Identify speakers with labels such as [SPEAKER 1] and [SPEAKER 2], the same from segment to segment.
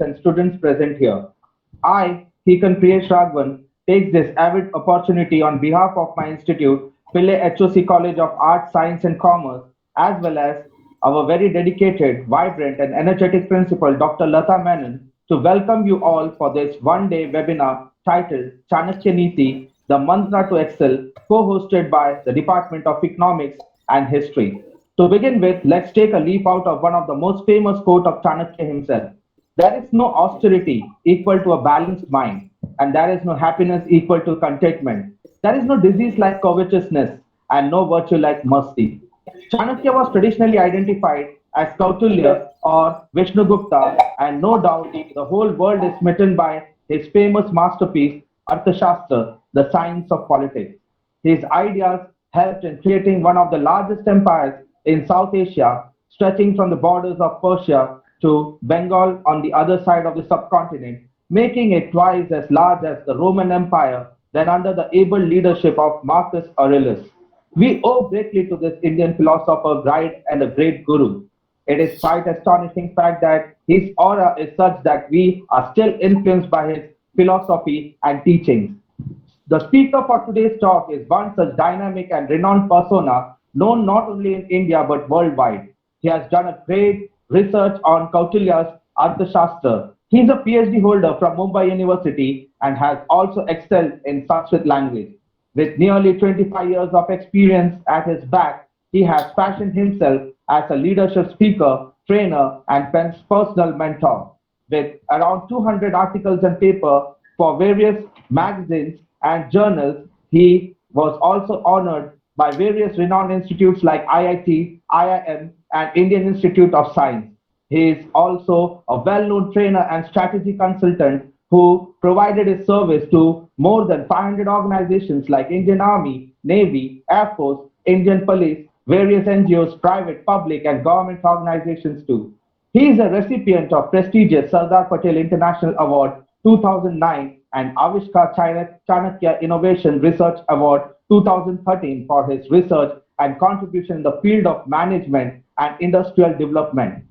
[SPEAKER 1] and students present here. I, Hikan Priyesh Raghavan, takes this avid opportunity on behalf of my institute, Pillai HOC College of Arts, Science and Commerce, as well as our very dedicated, vibrant and energetic principal, Dr. Lata Menon, to welcome you all for this one-day webinar titled Chanakya Neeti, the Mantra to Excel, co-hosted by the Department of Economics and History. To begin with, let's take a leaf out of one of the most famous quote of Chanakya himself. There is no austerity equal to a balanced mind, and there is no happiness equal to contentment. There is no disease like covetousness, and no virtue like mercy. Chanakya was traditionally identified as Kautilya or Vishnugupta, and no doubt the whole world is smitten by his famous masterpiece, Arthashastra, the science of politics. His ideas helped in creating one of the largest empires in South Asia, stretching from the borders of Persia to Bengal on the other side of the subcontinent, making it twice as large as the Roman Empire, then under the able leadership of Marcus Aurelius. We owe greatly to this Indian philosopher, guide, and a great guru. It is quite astonishing fact that his aura is such that we are still influenced by his philosophy and teachings. The speaker for today's talk is one such dynamic and renowned persona known not only in India but worldwide. He has done a great research on Kautilya's Arthashastra. He is a PhD holder from Mumbai University and has also excelled in Sanskrit language. With nearly 25 years of experience at his back, he has fashioned himself as a leadership speaker, trainer, and personal mentor. With around 200 articles and paper for various magazines and journals, he was also honored by various renowned institutes like IIT, IIM, and Indian Institute of Science. He is also a well-known trainer and strategy consultant who provided his service to more than 500 organizations like Indian Army, Navy, Air Force, Indian Police, various NGOs, private, public, and government organizations too. He is a recipient of prestigious Sardar Patel International Award 2009 and Avishkar Chanakya Innovation Research Award 2013 for his research and contribution in the field of management and industrial development.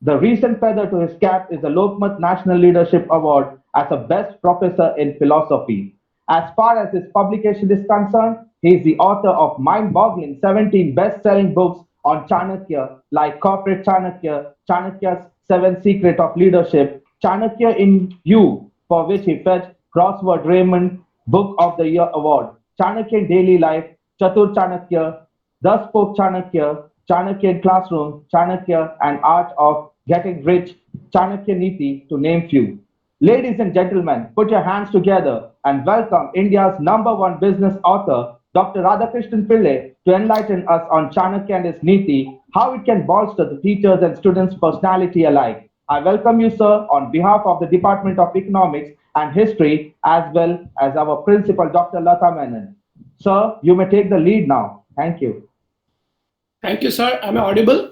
[SPEAKER 1] The recent feather to his cap is the Lokmat National Leadership Award as a best professor in philosophy. As far as his publication is concerned, he is the author of mind-boggling 17 best-selling books on Chanakya like Corporate Chanakya, Chanakya's Seven Secrets of Leadership, Chanakya in You, for which he fetched Crossword Raymond Book of the Year Award, Chanakya in Daily Life, Chatur Chanakya, Thus Spoke Chanakya, Chanakya in Classroom, Chanakya and Art of Getting Rich, Chankya Neeti, to name few. Ladies and gentlemen, put your hands together and welcome India's #1 business author, Dr. Radhakrishnan Pillai, to enlighten us on Chanakya and his Neeti, how it can bolster the teachers' and students' personality alike. I welcome you, sir, on behalf of the Department of Economics and History, as well as our principal, Dr. Lata Menon. Sir, you may take the lead now. Thank you.
[SPEAKER 2] Thank you, sir. Am I audible?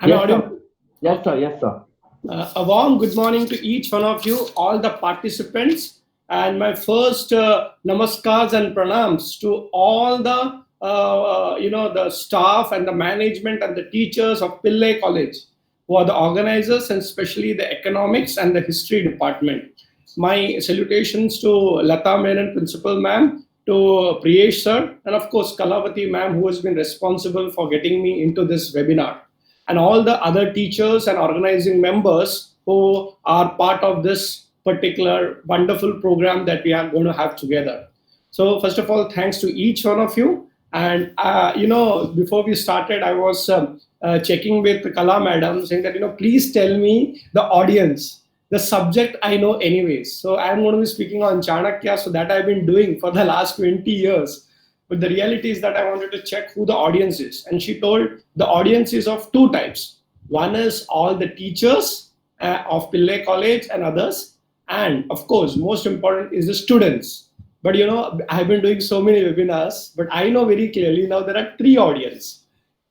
[SPEAKER 1] Am I audible? Sir. Yes, sir. Yes, sir.
[SPEAKER 2] A warm good morning to each one of you, all the participants, and my first namaskars and pranams to all the the staff and the management and the teachers of Pillai College, who are the organizers, and especially the economics and the history department. My salutations to Lata Menon, principal ma'am, to Priyesh sir, and of course Kalavati ma'am, who has been responsible for getting me into this webinar, and all the other teachers and organizing members who are part of this particular wonderful program that we are going to have together. So first of all, thanks to each one of you. And before we started, I was checking with Kala madam, saying that please tell me the audience. The subject I know anyways. So I'm going to be speaking on Chanakya, so that I've been doing for the last 20 years. But the reality is that I wanted to check who the audience is. And she told the audience is of two types. One is all the teachers of Pillai College and others. And of course, most important is the students. But I've been doing so many webinars, but I know very clearly now there are three audiences.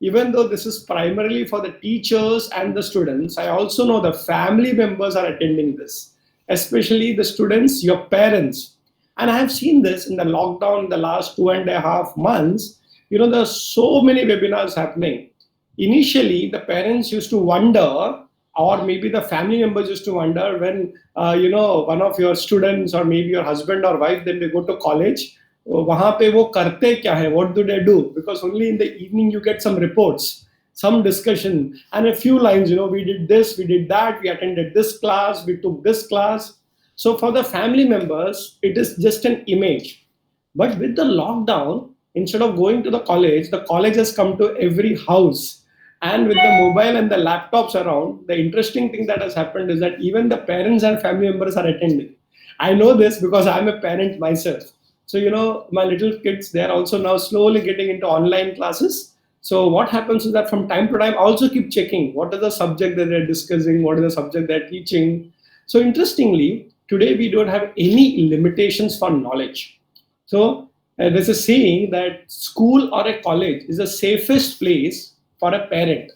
[SPEAKER 2] Even though this is primarily for the teachers and the students, I also know the family members are attending this, especially the students, your parents. And I have seen this in the lockdown in the last 2.5 months. There are so many webinars happening. Initially, the parents used to wonder Or maybe the family members used to wonder when one of your students or maybe your husband or wife, then they go to college, वहाँ पे वो करते क्या है, what do they do? Because only in the evening you get some reports, some discussion, and a few lines, we did this, we did that, we attended this class, we took this class. So for the family members, it is just an image. But with the lockdown, instead of going to the college has come to every house. And with the mobile and the laptops around, the interesting thing that has happened is that even the parents and family members are attending. I know this because I'm a parent myself. So, my little kids, they're also now slowly getting into online classes. So what happens is that from time to time, I also keep checking what is the subject that they're discussing, what is the subject they're teaching. So interestingly, today we don't have any limitations for knowledge. So there's a saying that school or a college is the safest place for a parent.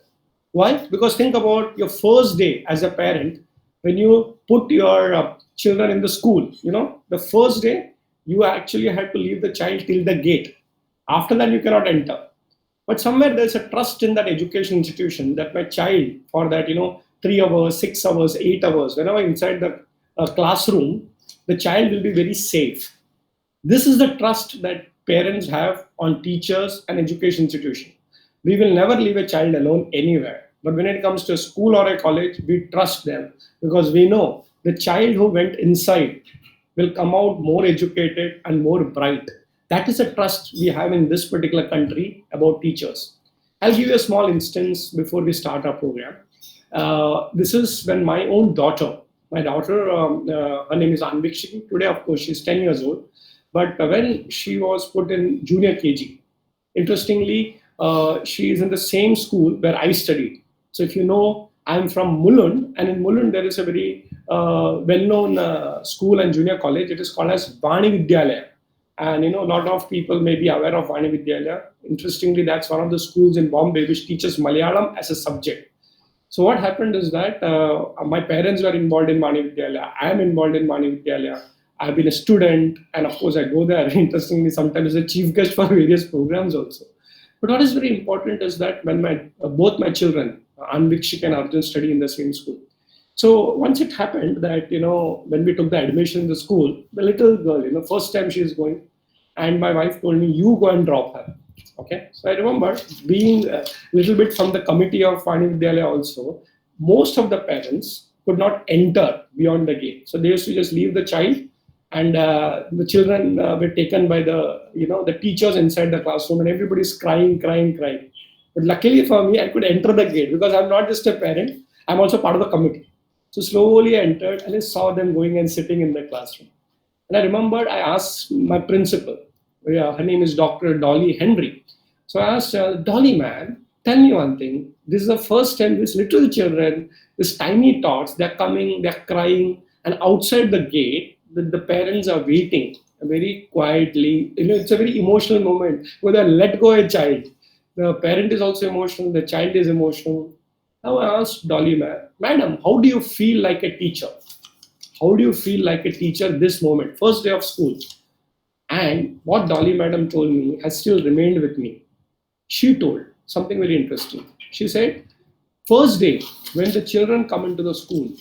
[SPEAKER 2] Why? Because think about your first day as a parent when you put your children in the school. The first day you actually had to leave the child till the gate. After that, you cannot enter. But somewhere there's a trust in that education institution that my child, for that 3 hours, 6 hours, 8 hours, whenever inside the classroom, the child will be very safe. This is the trust that parents have on teachers and education institution. We will never leave a child alone anywhere. But when it comes to a school or a college, we trust them because we know the child who went inside will come out more educated and more bright. That is a trust we have in this particular country about teachers. I'll give you a small instance before we start our program. This is when my own daughter, her name is Anvikshiki. Today, of course, she's 10 years old. But when she was put in junior KG, interestingly, she is in the same school where I studied. So if you know, I'm from Mulund, and in Mulund there is a very well-known school and junior college. It is called as Vani Vidyalaya. And a lot of people may be aware of Vani Vidyalaya. Interestingly, that's one of the schools in Bombay which teaches Malayalam as a subject. So what happened is that my parents were involved in Vani Vidyalaya. I am involved in Vani Vidyalaya. I've been a student, and of course I go there, interestingly, sometimes as a chief guest for various programs also. But what is very important is that when both my children, Anvikshik and Arjun, study in the same school. So once it happened that, when we took the admission in the school, the little girl, first time she is going, and my wife told me, you go and drop her. Okay. So I remember being a little bit from the committee of Vani Vidyalaya also, most of the parents could not enter beyond the gate. So they used to just leave the child, and the children were taken by the teachers inside the classroom, and everybody's crying. But luckily for me, I could enter the gate because I'm not just a parent, I'm also part of the committee. So slowly I entered and I saw them going and sitting in the classroom. And I remembered I asked my principal, her name is Dr. Dolly Henry. So I asked her, Dolly, man, tell me one thing. This is the first time these little children, these tiny tots, they're coming, they're crying, and outside the gate, the parents are waiting very quietly. It's a very emotional moment where they let go a child. The parent is also emotional, the child is emotional. Now I asked Dolly, madam, how do you feel like a teacher? How do you feel like a teacher this moment, first day of school? And what Dolly madam told me has still remained with me. She told something very interesting. She said, first day when the children come into the school,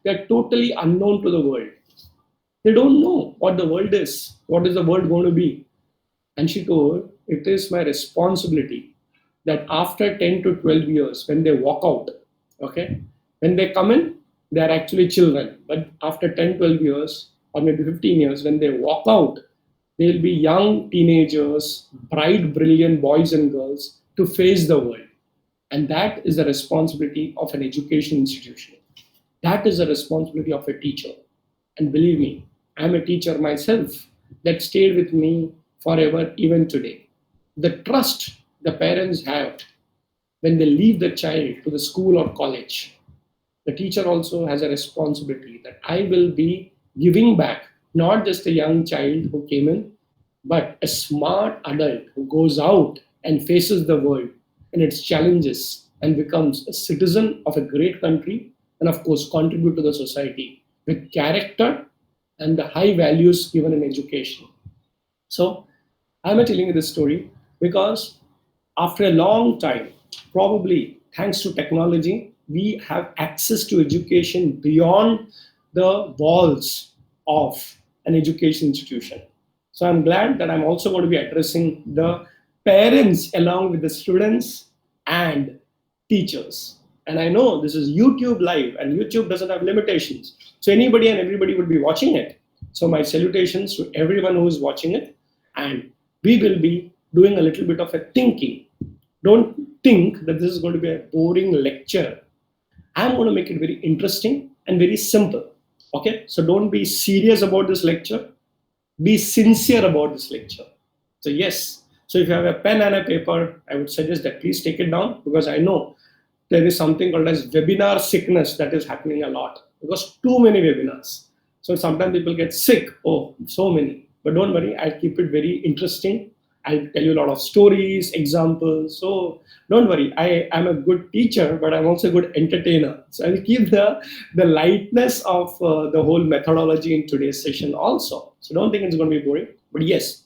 [SPEAKER 2] they're totally unknown to the world. They don't know what the world is. What is the world going to be? And she told, it is my responsibility that after 10 to 12 years, when they walk out, okay, when they come in, they are actually children. But after 10, 12 years, or maybe 15 years, when they walk out, they'll be young teenagers, bright, brilliant boys and girls to face the world. And that is the responsibility of an education institution. That is the responsibility of a teacher. And believe me, I'm a teacher myself. That stayed with me forever, even today. The trust the parents have when they leave the child to the school or college, the teacher also has a responsibility that I will be giving back not just a young child who came in, but a smart adult who goes out and faces the world and its challenges and becomes a citizen of a great country and, of course, contribute to the society with character and the high values given in education. So, I'm telling you this story because after a long time, probably thanks to technology, we have access to education beyond the walls of an education institution. So I'm glad that I'm also going to be addressing the parents along with the students and teachers. And I know this is YouTube live and YouTube doesn't have limitations. So anybody and everybody will be watching it. So my salutations to everyone who is watching it. And we will be doing a little bit of a thinking. Don't think that this is going to be a boring lecture. I'm going to make it very interesting and very simple. Okay, so don't be serious about this lecture. Be sincere about this lecture. So yes, so if you have a pen and a paper, I would suggest that please take it down, because I know there is something called as webinar sickness that is happening a lot, because too many webinars. So sometimes people get sick. Oh, so many. But don't worry, I'll keep it very interesting. I'll tell you a lot of stories, examples. So don't worry, I am a good teacher, but I'm also a good entertainer. So I'll keep the lightness of the whole methodology in today's session also. So don't think it's going to be boring. But yes,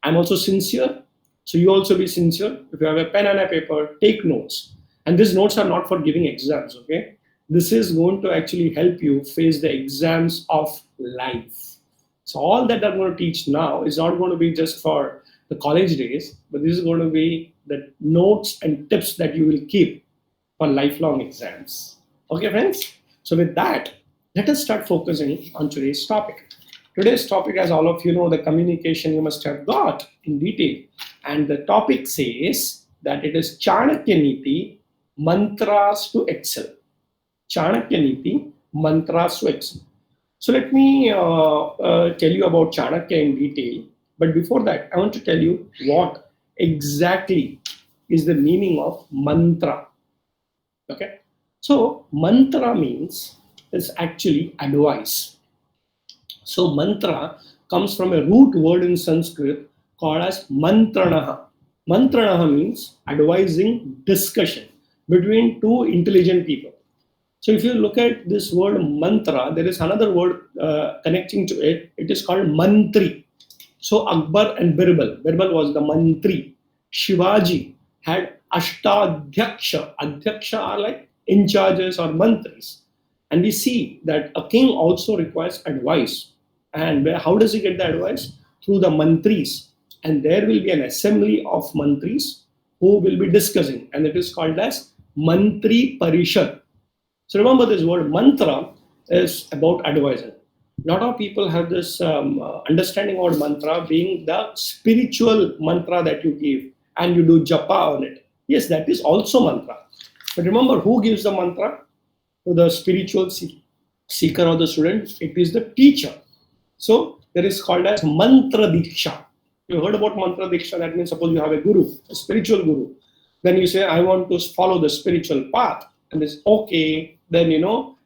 [SPEAKER 2] I'm also sincere. So you also be sincere. If you have a pen and a paper, take notes. And these notes are not for giving exams, okay? This is going to actually help you face the exams of life. So all that I'm going to teach now is not going to be just for the college days, but this is going to be the notes and tips that you will keep for lifelong exams. Okay, friends? So with that, let us start focusing on today's topic. Today's topic, as all of you know, the communication you must have got in detail. And the topic says that it is Chanakya Neeti, mantras to excel. Chanakya Neeti, mantras to excel. So let me tell you about Chanakya in detail. But before that, I want to tell you what exactly is the meaning of mantra. Okay. So mantra means is actually advice. So mantra comes from a root word in Sanskrit called as mantranaha. Mantranaha means advising discussion between two intelligent people. So if you look at this word mantra, there is another word connecting to it. It is called mantri. So Akbar and Birbal. Birbal was the mantri. Shivaji had Ashtadhyaksha. Adhyaksha are like in charges or mantris. And we see that a king also requires advice. And how does he get the advice? Through the mantris. And there will be an assembly of mantris who will be discussing. And it is called as Mantri Parishad. So remember, this word mantra is about advising. A lot of people have this understanding about mantra being the spiritual mantra that you give and you do japa on it. Yes, that is also mantra. But remember, who gives the mantra to the spiritual seeker or the student? It is the teacher. So there is called as mantra diksha. You heard about mantra diksha? That means suppose you have a guru, a spiritual guru. Then you say, I want to follow the spiritual path. And it's okay. Then,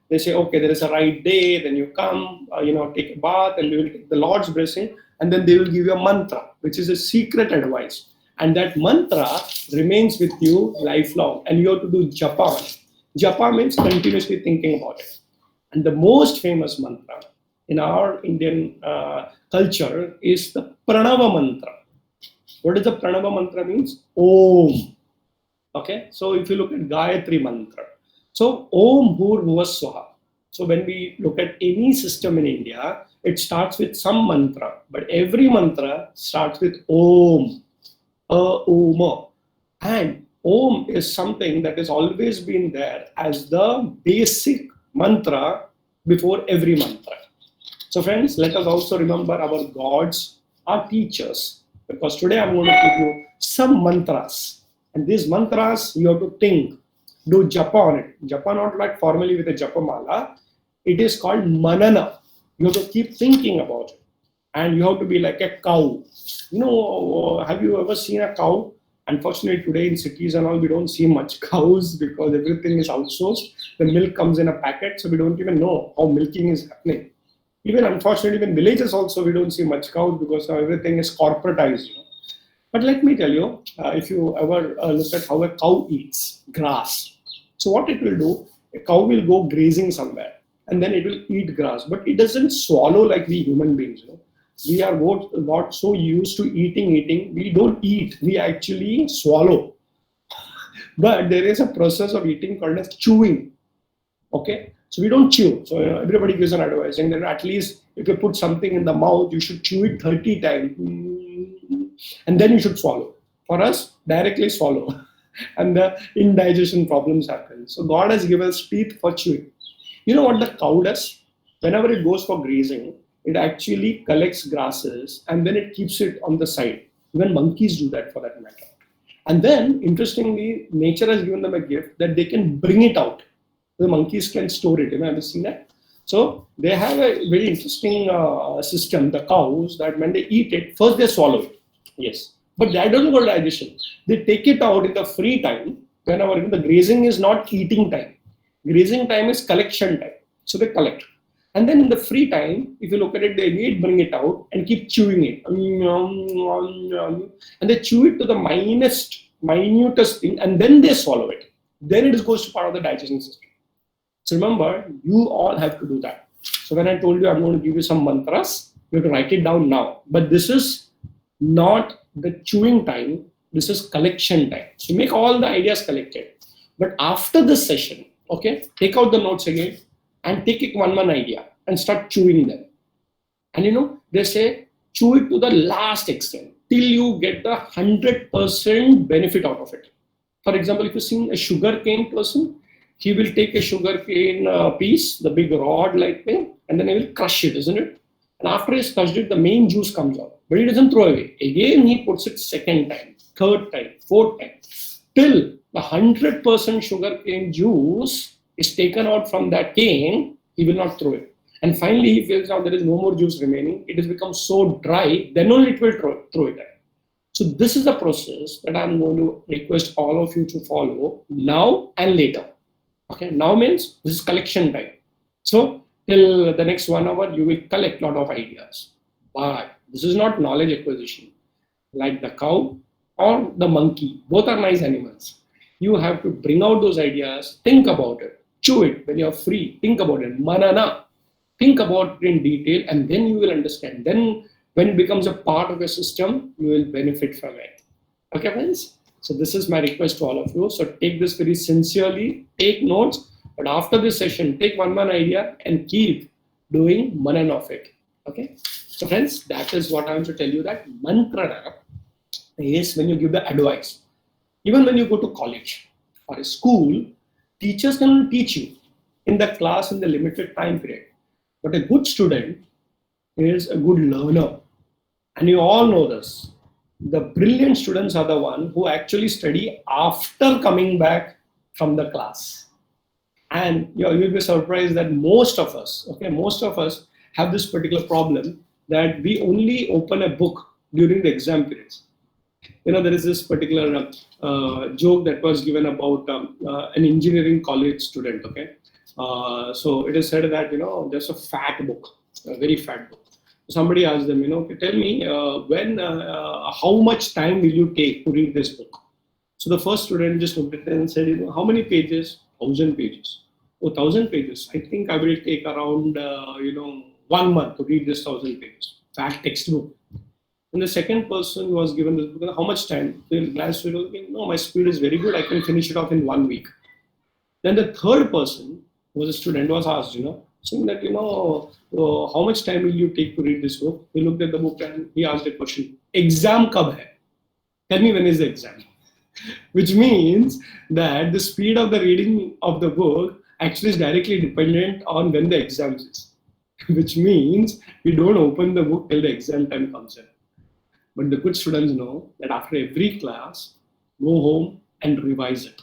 [SPEAKER 2] they say, okay, there is a right day. Then you come, take a bath and you will take the Lord's blessing. And then they will give you a mantra, which is a secret advice. And that mantra remains with you lifelong. And you have to do japa. Japa means continuously thinking about it. And the most famous mantra in our Indian culture is the Pranava mantra. What does the Pranava mantra means? Om. Okay, so if you look at Gayatri mantra, so Om Bhur Bhuva Swaha. So when we look at any system in India, it starts with some mantra, but every mantra starts with Om, Om. And Om is something that has always been there as the basic mantra before every mantra. So friends, let us also remember our gods, our teachers, because today I'm going to give you some mantras. And these mantras, you have to think, do japa on it. Japa not like formally with a japa mala. It is called manana. You have to keep thinking about it. And you have to be like a cow. Have you ever seen a cow? Unfortunately, today in cities and all, we don't see much cows because everything is outsourced. The milk comes in a packet, so we don't even know how milking is happening. Even unfortunately, in villages also, we don't see much cows because now everything is corporatized. But let me tell you, if you ever look at how a cow eats grass. So what it will do, a cow will go grazing somewhere and then it will eat grass. But it doesn't swallow like we human beings. We are got so used to eating. We don't eat. We actually swallow. But there is a process of eating called as chewing. Okay, so we don't chew. So everybody gives an advice saying that at least if you put something in the mouth, you should chew it 30 times, and then you should swallow. For us, directly swallow, and the indigestion problems happen. So God has given us teeth for chewing. You know what the cow does? Whenever it goes for grazing, it actually collects grasses and then it keeps it on the side. Even monkeys do that for that matter. And then, interestingly, nature has given them a gift that they can bring it out. The monkeys can store it. Have you seen that? So they have a very interesting system, the cows, that when they eat it, first they swallow it. Yes. But that doesn't go to digestion. They take it out in the free time, whenever the grazing is not eating time. Grazing time is collection time. So they collect. And then in the free time, if you look at it, they again bring it out and keep chewing it. And they chew it to the minutest thing, and then they swallow it. Then it goes to part of the digestion system. So remember, you all have to do that. So when I told you I'm going to give you some mantras, you have to write it down now. But this is not the chewing time. This is collection time. So make all the ideas collected. But after this session, okay, take out the notes again and take it one idea and start chewing them. And they say chew it to the last extent till you get the 100% benefit out of it. For example, if you see a sugarcane person, he will take a sugarcane piece, the big rod-like thing, and then he will crush it, isn't it? And after he's crushed it, the main juice comes out. But he doesn't throw away. Again, he puts it second time, third time, fourth time, till the 100% sugarcane juice is taken out from that cane. He will not throw it. And finally, he feels now there is no more juice remaining. It has become so dry, then only it will throw it out. So this is the process that I'm going to request all of you to follow now and later. Okay, now means this is collection time. So till the next 1 hour, you will collect a lot of ideas. But this is not knowledge acquisition. Like the cow or the monkey, both are nice animals. You have to bring out those ideas, think about it, chew it when you're free, think about it, manana, think about it in detail, and then you will understand. Then when it becomes a part of your system, you will benefit from it. Okay, friends? So this is my request to all of you. So take this very sincerely, take notes, but after this session, take one idea and keep doing manan of it. Okay? So friends, that is what I want to tell you, that mantra is when you give the advice. Even when you go to college or a school, teachers can teach you in the class in the limited time period. But a good student is a good learner. And you all know this. The brilliant students are the ones who actually study after coming back from the class. And you'll be surprised that most of us have this particular problem, that we only open a book during the exam periods. There is this particular joke that was given about an engineering college student. Okay, so it is said that there's a fat book, a very fat book. Somebody asked them, tell me how much time will you take to read this book? So the first student just looked at it and said, how many pages? 1,000 pages. Oh, 1,000 pages. I think I will take around 1 month to read this 1,000 pages. Fat textbook. And the second person was given this book, how much time? The last student, no, my speed is very good. I can finish it off in 1 week. Then the third person, who was a student, was asked, saying that, how much time will you take to read this book? He looked at the book and he asked a question, exam kab hai? Tell me, when is the exam? Which means that the speed of the reading of the book actually is directly dependent on when the exam is. Which means we don't open the book till the exam time comes in. But the good students know that after every class, go home and revise it.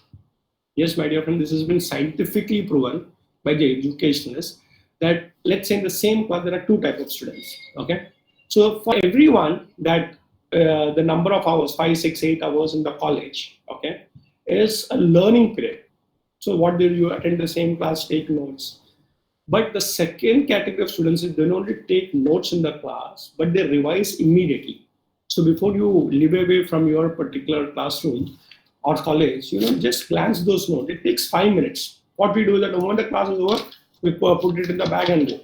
[SPEAKER 2] Yes, my dear friend, this has been scientifically proven by the educationalists that, let's say in the same class, there are 2 types of students. Okay, so for everyone, that the number of hours, 5, 6, 8 hours in the college, okay, is a learning period. So what do you attend the same class, take notes? But the second category of students is they not only take notes in the class, but they revise immediately. So before you live away from your particular classroom or college, just glance those notes. It takes 5 minutes. What we do is that the moment the class is over, we put it in the bag and go.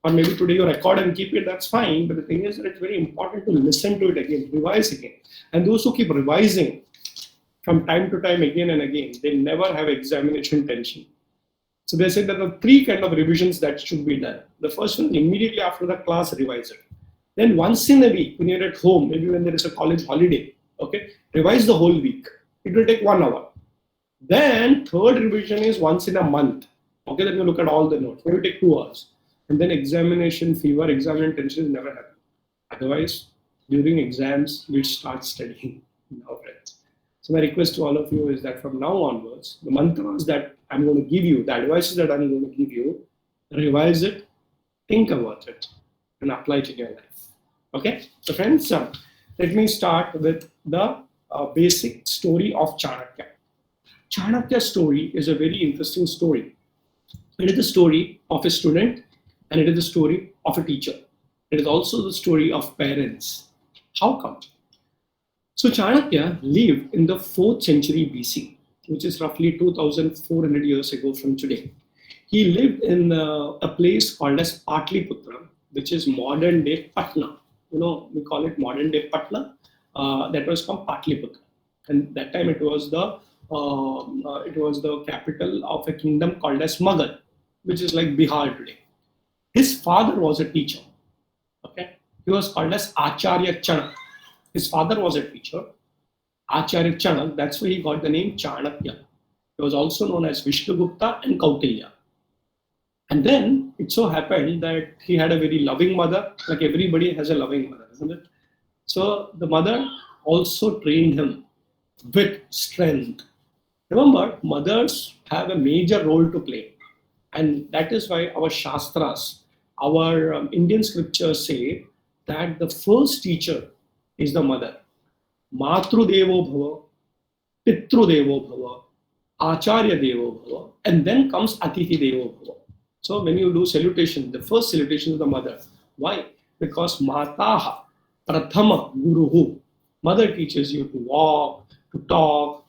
[SPEAKER 2] Or maybe today you record and keep it, that's fine. But the thing is that it's very important to listen to it again, revise again. And those who keep revising from time to time, again and again. They never have examination tension. So they said that the three kind of revisions that should be done. The first one, immediately after the class, revise it. Then once in a week, when you're at home, maybe when there is a college holiday, okay, revise the whole week. It will take 1 hour. Then third revision is once in a month. Okay, then you look at all the notes. Maybe take 2 hours. And then examination fever, exam tension is never happen. Otherwise, during exams, we start studying now, friends. So my request to all of you is that from now onwards, the mantras that I'm going to give you, the advices that I'm going to give you, revise it, think about it, and apply it in your life. Okay, so friends, let me start with the basic story of Chanakya. Chanakya's story is a very interesting story. It is the story of a student and it is the story of a teacher. It is also the story of parents. How come? So Chanakya lived in the 4th century BC, which is roughly 2,400 years ago from today. He lived in a place called as Patliputra, which is modern day Patna. You know, we call it modern day Patna. That was from Patliputra, and that time it was the capital of a kingdom called as Magad, which is like Bihar today. His father was a teacher. Okay, he was called as Acharya Chanak. His father was a teacher, Acharya Chanak. That's why he got the name Chanakya. He was also known as Vishnugupta and Kautilya. And then it so happened that he had a very loving mother, like everybody has a loving mother, isn't it? So the mother also trained him with strength. Remember, mothers have a major role to play. And that is why our Shastras, our Indian scriptures say that the first teacher is the mother. Matru Devo Bhava, Pitru Devo Bhava, Acharya Devo Bhava, and then comes Atithi Devo Bhava. So when you do salutation, the first salutation is the mother. Why? Because Mataha, Prathama Guruhu. Mother teaches you to walk, to talk.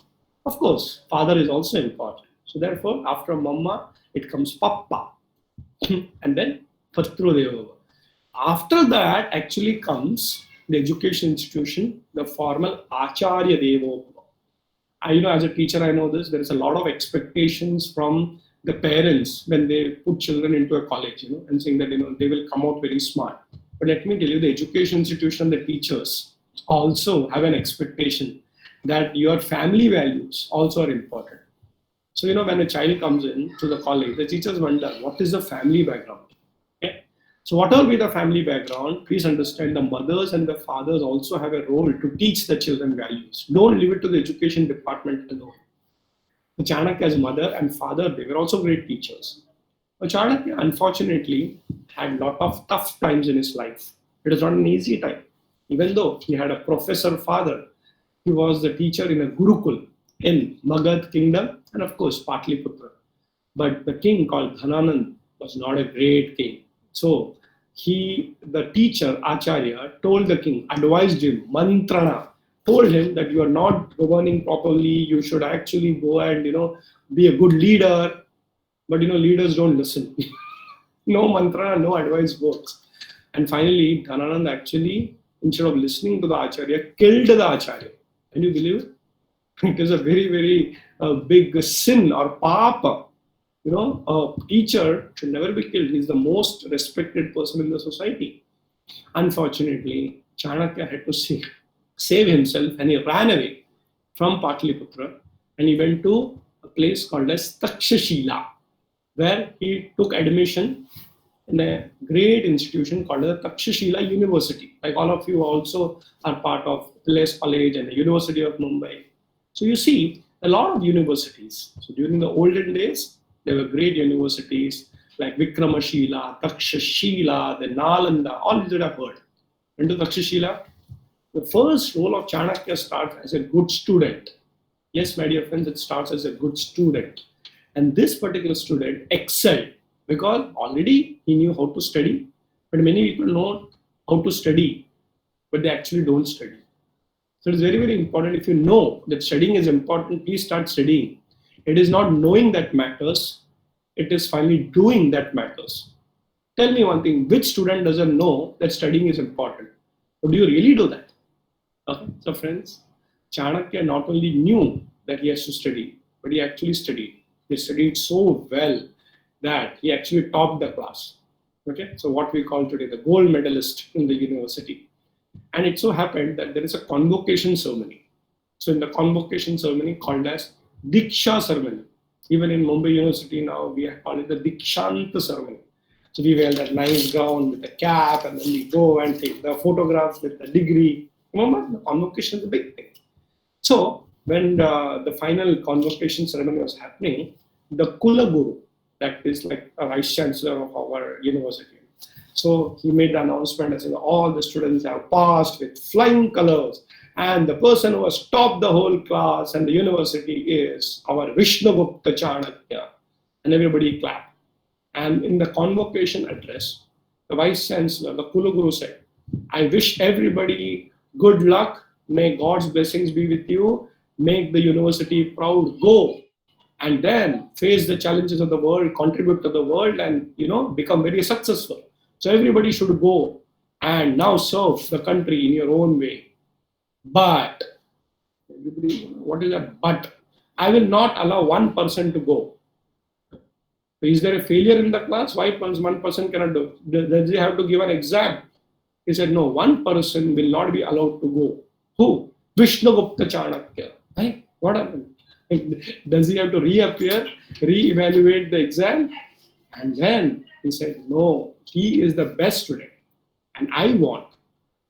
[SPEAKER 2] Of course, father is also important. So therefore, after Mama, it comes Papa. And then Patru Deva. After that actually comes the education institution, the formal Acharya Devo. As a teacher, I know this. There is a lot of expectations from the parents when they put children into a college, and saying that they will come out very smart. But let me tell you, the education institution, the teachers also have an expectation that your family values also are important. So when a child comes in to the college, the teachers wonder what is the family background. Okay? So whatever be the family background, please understand the mothers and the fathers also have a role to teach the children values. Don't leave it to the education department alone. The Chanakya's mother and father, they were also great teachers. But Chanakya, unfortunately, had a lot of tough times in his life. It was not an easy time. Even though he had a professor father, he was the teacher in a Gurukul in Magad kingdom and of course Patliputra. But the king called Dhananand was not a great king. So the teacher, Acharya, told the king, advised him, mantrana, told him that you are not governing properly, you should actually go and be a good leader. But leaders don't listen. No mantra, no advice works. And finally, Dhananand actually, instead of listening to the Acharya, killed the Acharya. Can you believe it? It is a very, very big sin or papa. A teacher should never be killed. He is the most respected person in the society. Unfortunately, Chanakya had to save himself and he ran away from Patliputra and he went to a place called as Takshashila, where he took admission in a great institution called the Takshashila University. Like all of you also are part of Pillai's College and the University of Mumbai. So you see a lot of universities. So during the olden days, there were great universities like Vikramashila, Takshashila, the Nalanda, all these that I've heard. Into Takshashila, the first role of Chanakya starts as a good student. Yes, my dear friends, it starts as a good student. And this particular student excelled because already he knew how to study, but many people know how to study, but they actually don't study. So it's very, very important. If you know that studying is important, please start studying. It is not knowing that matters. It is finally doing that matters. Tell me one thing, which student doesn't know that studying is important? Or do you really do that? Okay. So friends, Chanakya not only knew that he has to study, but he actually studied. He studied so well that he actually topped the class. Okay, so what we call today the gold medalist in the university. And it so happened that there is a convocation ceremony. So in the convocation ceremony called as Diksha ceremony, even in Mumbai University now we call it the Dikshant ceremony. So we wear that nice gown with the cap, and then we go and take the photographs with the degree. Remember, the convocation is a big thing. So when the final convocation ceremony was happening, the Kula Guru, that is like a vice chancellor of our university. So he made the announcement as all the students have passed with flying colors, and the person who has topped the whole class and the university is our Vishnugupta Chanakya. And everybody clapped. And in the convocation address, the vice chancellor, the Kula Guru said, I wish everybody good luck. May God's blessings be with you. Make the university proud. Go and then face the challenges of the world, contribute to the world, and become very successful. So everybody should go and now serve the country in your own way. But what is that? But I will not allow one person to go. Is there a failure in the class? Why one person cannot do? Does he have to give an exam? He said, no, one person will not be allowed to go. Who? Vishnugupta Chanakya. Right? What happened? Does he have to reappear, re-evaluate the exam? And then he said, no, he is the best student. And I want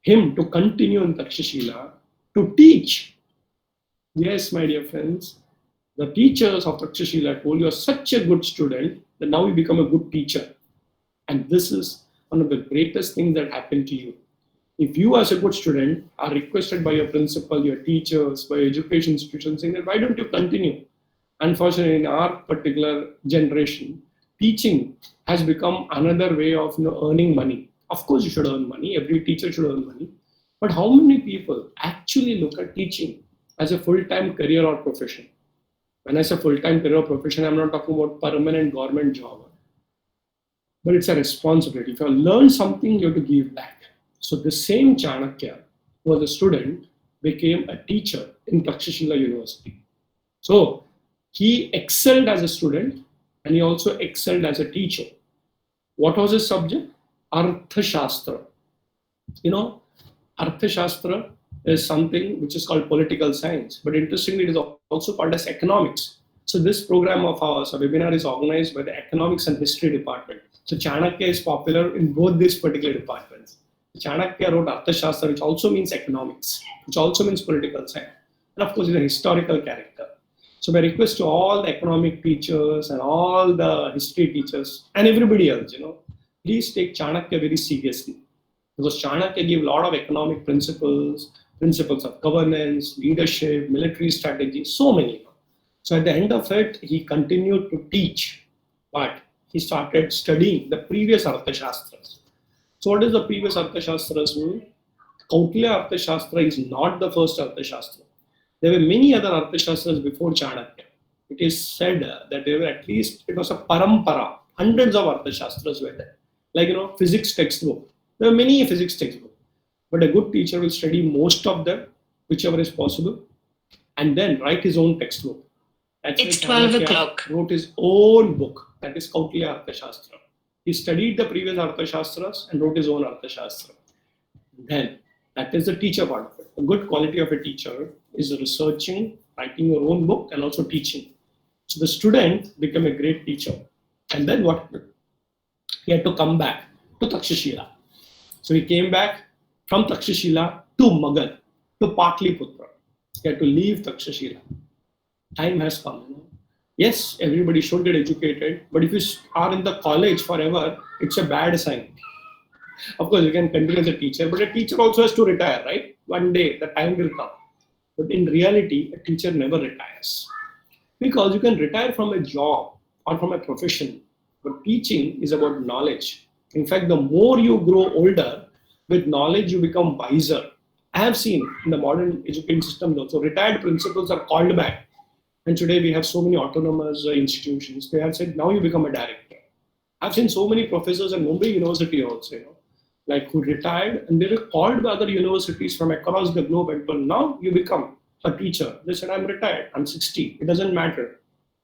[SPEAKER 2] him to continue in Takshashila to teach. Yes, my dear friends, the teachers of Takshashila told you are such a good student that now you become a good teacher. And this is one of the greatest things that happened to you. If you as a good student are requested by your principal, your teachers, by your education institution saying that why don't you continue? Unfortunately, in our particular generation, teaching has become another way of earning money. Of course, you should earn money. Every teacher should earn money. But how many people actually look at teaching as a full-time career or profession? When I say full-time career or profession, I'm not talking about permanent government job. But it's a responsibility. If you learn something, you have to give back. So the same Chanakya, who was a student, became a teacher in Takshashila University. So he excelled as a student and he also excelled as a teacher. What was his subject? Arthashastra. Arthashastra is something which is called political science, but interestingly, it is also called as economics. So this program of ours, a webinar, is organized by the economics and history department. So Chanakya is popular in both these particular departments. Chanakya wrote Arthashastra, which also means economics, which also means political science. And of course, he's a historical character. So my request to all the economic teachers and all the history teachers and everybody else, please take Chanakya very seriously. Because Chanakya gave a lot of economic principles of governance, leadership, military strategy, so many. So at the end of it, he continued to teach, but he started studying the previous Arthashastras. So what is the previous Arthashastras mean? Kautilya Arthashastra is not the first Arthashastra. There were many other Arthashastras before Chanakya. It is said that there were at least, it was a parampara. Hundreds of Arthashastras were there. Like, physics textbook. There are many physics textbooks. But a good teacher will study most of them, whichever is possible, and then write his own textbook. That's
[SPEAKER 3] it's 12 o'clock.
[SPEAKER 2] Wrote his own book, that is Kautilya Arthashastra. He studied the previous Arthashastras and wrote his own Arthashastra. Then, that is the teacher part of it. The good quality of a teacher is researching, writing your own book, and also teaching. So the student became a great teacher. And then what happened? He had to come back to Takshashila. So he came back from Takshashila to Magad, to Patliputra. He had to leave Takshashila. Time has come. Yes, everybody should get educated, but if you are in the college forever, it's a bad sign. Of course, you can continue as a teacher, but a teacher also has to retire, right? One day, the time will come. But in reality, a teacher never retires. Because you can retire from a job or from a profession, but teaching is about knowledge. In fact, the more you grow older, with knowledge, you become wiser. I have seen in the modern education systems also, retired principals are called back. And today we have so many autonomous institutions. They have said, now you become a director. I've seen so many professors at Mumbai University also, like who retired and they were called by other universities from across the globe and told, now you become a teacher. They said, I'm retired, I'm 60, it doesn't matter.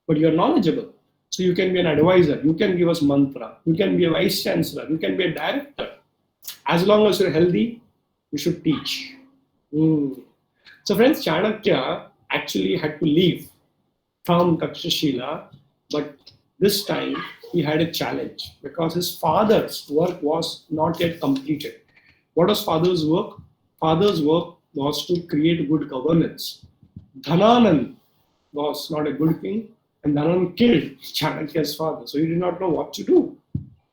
[SPEAKER 2] But you're knowledgeable. So you can be an advisor, you can give us mantra, you can be a vice chancellor, you can be a director. As long as you're healthy, you should teach. So friends, Chanakya actually had to leave from Takshashila, but this time he had a challenge because his father's work was not yet completed. What was father's work? Father's work was to create good governance. Dhananand was not a good king, and Dhananand killed Chanakya's father, so he did not know what to do.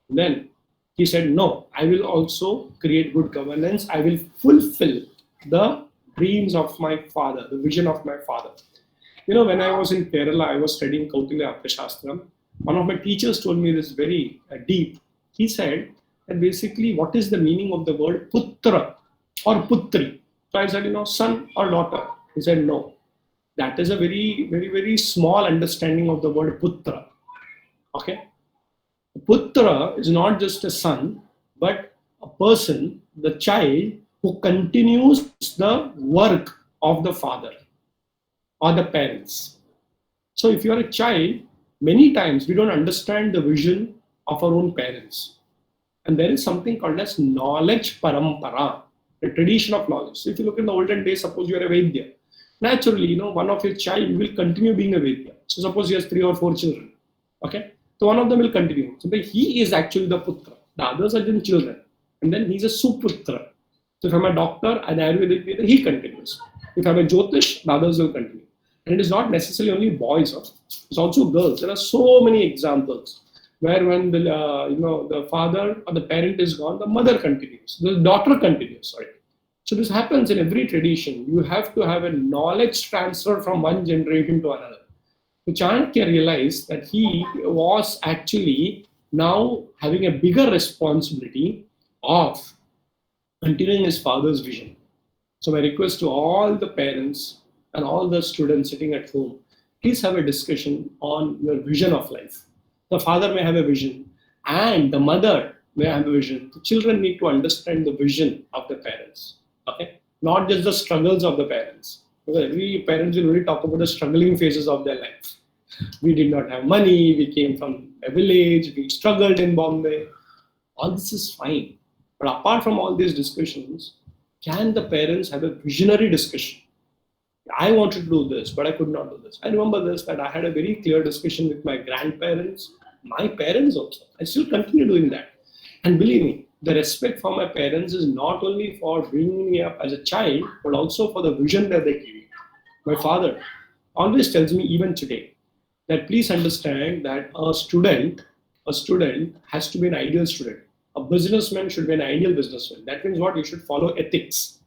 [SPEAKER 2] Then he said, no, I will also create good governance. I will fulfill the dreams of my father, the vision of my father. When I was in Kerala, I was studying Kautilya Arthashastram. One of my teachers told me this very deep. He said that basically, what is the meaning of the word putra or putri? So I said, son or daughter. He said, no. That is a very, very, very small understanding of the word putra. Okay? Putra is not just a son, but a person, the child, who continues the work of the father or the parents. So if you are a child, many times we don't understand the vision of our own parents. And there is something called as knowledge parampara, the tradition of knowledge. So if you look in the olden days, suppose you are a Vaidya. Naturally, one of your child will continue being a Vaidya. So suppose he has 3 or 4 children. Okay? So one of them will continue. So he is actually the putra. The others are just children. And then he's a suputra. So if I'm a doctor, an Ayurvedic leader, he continues. If I'm a Jyotish, the others will continue. And it is not necessarily only boys. It's also girls. There are so many examples where when the father or the parent is gone, the mother continues. The daughter continues. Sorry. So this happens in every tradition. You have to have a knowledge transfer from one generation to another. So Chanakya realized that he was actually now having a bigger responsibility of continuing his father's vision. So my request to all the parents and all the students sitting at home, please have a discussion on your vision of life. The father may have a vision and the mother may have a vision. The children need to understand the vision of the parents. Okay? Not just the struggles of the parents. Because every parent will only talk about the struggling phases of their life. We did not have money, we came from a village, we struggled in Bombay. All this is fine. But apart from all these discussions, can the parents have a visionary discussion? I wanted to do this, but I could not do this. I remember this, that I had a very clear discussion with my grandparents, my parents also. I still continue doing that. And believe me, the respect for my parents is not only for bringing me up as a child, but also for the vision that they give me. My father always tells me, even today, that please understand that a student has to be an ideal student. A businessman should be an ideal businessman. That means what? You should follow ethics.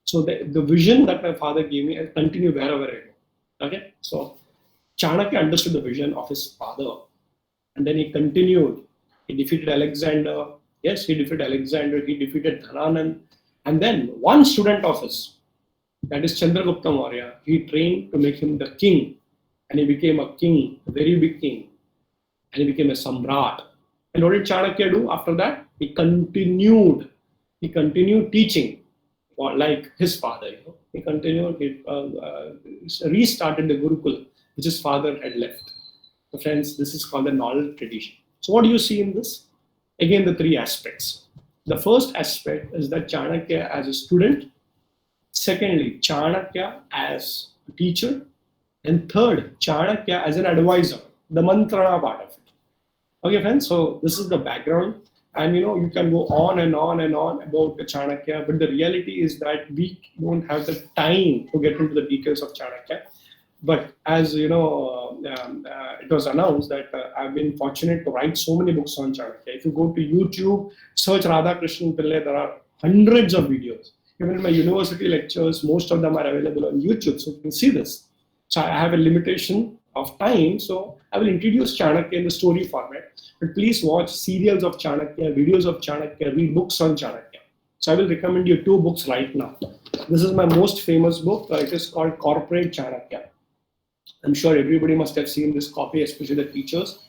[SPEAKER 2] So the vision that my father gave me, I'll continue wherever I go. Okay? So Chanakya understood the vision of his father. And then he continued. He defeated Alexander. Yes, he defeated Alexander. He defeated Dhananand. And then one student of his, that is Chandragupta Maurya, he trained to make him the king. And he became a king, a very big king. And he became a samrat. And what did Chanakya do after that? He continued teaching like his father. He continued, he restarted the Gurukul, which his father had left. So friends, this is called the knowledge tradition. So what do you see in this? Again, the 3 aspects. The first aspect is that Chanakya as a student. Secondly, Chanakya as a teacher. And third, Chanakya as an advisor, the mantrana part of it. Okay, friends, so this is the background. And you can go on and on and on about the Chanakya, but the reality is that we don't have the time to get into the details of Chanakya. But as it was announced that I've been fortunate to write so many books on Chanakya. If you go to YouTube, search Radhakrishnan Pillai, there are hundreds of videos. Even in my university lectures, most of them are available on YouTube, so you can see this. So I have a limitation of time, so I will introduce Chanakya in the story format. But please watch serials of Chanakya, videos of Chanakya, read books on Chanakya. So I will recommend you 2 books right now. This is my most famous book. It is called Corporate Chanakya. I'm sure everybody must have seen this copy, especially the teachers.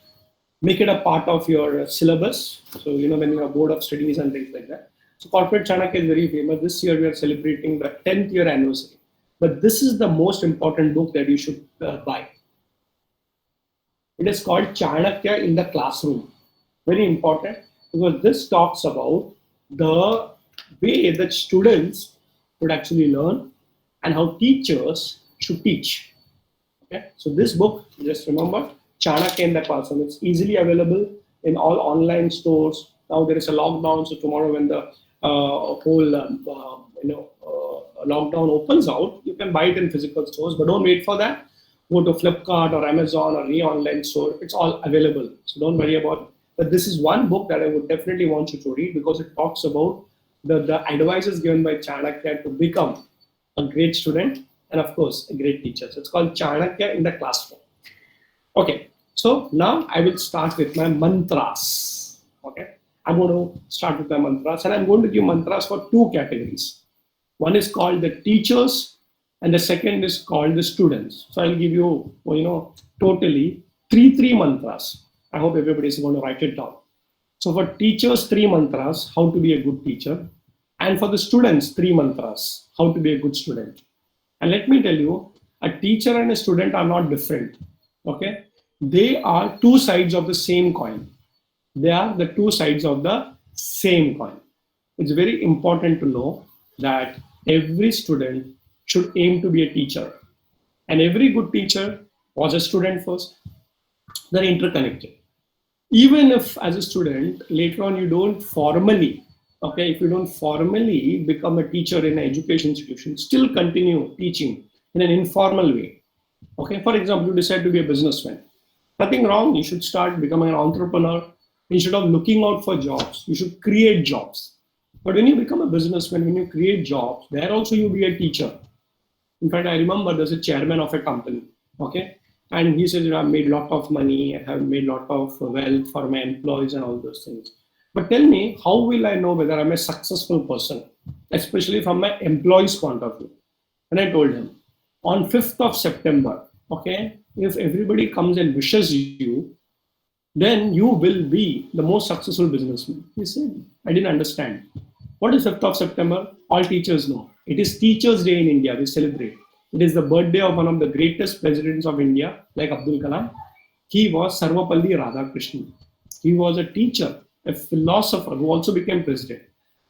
[SPEAKER 2] Make it a part of your syllabus. So, when you have board of studies and things like that. So Corporate Chanakya is very famous. This year we are celebrating the 10th year anniversary. but this is the most important book that you should buy. It is called Chanakya in the Classroom. Very important, because this talks about the way that students should actually learn and how teachers should teach. Okay, so this book, just remember, Chanakya in the Classroom. It's easily available in all online stores. Now there is a lockdown, so tomorrow when the whole lockdown opens out, you can buy it in physical stores. But don't wait for that. Go to Flipkart or Amazon or any online store. It's all available. So don't worry about it. But this is one book that I would definitely want you to read, because it talks about the advices given by Chanakya to become a great student and, of course, a great teacher. So it's called Chanakya in the Classroom. Okay, so now I will start with my mantras. Okay, I'm going to start with my mantras, and I'm going to give mantras for two categories. One is called the teachers, and the second is called the students. So I'll give you, totally three mantras. I hope everybody is going to write it down. So for teachers, 3 mantras, how to be a good teacher. And for the students, 3 mantras, how to be a good student. And let me tell you, a teacher and a student are not different. Okay? They are two sides of the same coin. They are the two sides of the same coin. It's very important to know that every student should aim to be a teacher. And every good teacher was a student first. They're interconnected. Even if as a student, later on you don't formally, if you don't formally become a teacher in an education institution, still continue teaching in an informal way. Okay, for example, you decide to be a businessman. Nothing wrong, you should start becoming an entrepreneur. Instead of looking out for jobs, you should create jobs. But when you become a businessman, when you create jobs, there also you be a teacher. In fact, I remember there's a chairman of a company, and he says, I've made a lot of money, I have made a lot of wealth for my employees and all those things. But tell me, how will I know whether I'm a successful person, especially from my employees' point of view? And I told him, on 5th of September, if everybody comes and wishes you, then you will be the most successful businessman. He said, I didn't understand. What is 5th of September? All teachers know. It is Teachers' Day in India, we celebrate. It is the birthday of one of the greatest presidents of India, like Abdul Kalam. He was Sarvapalli Radhakrishnan. He was a teacher, a philosopher who also became president.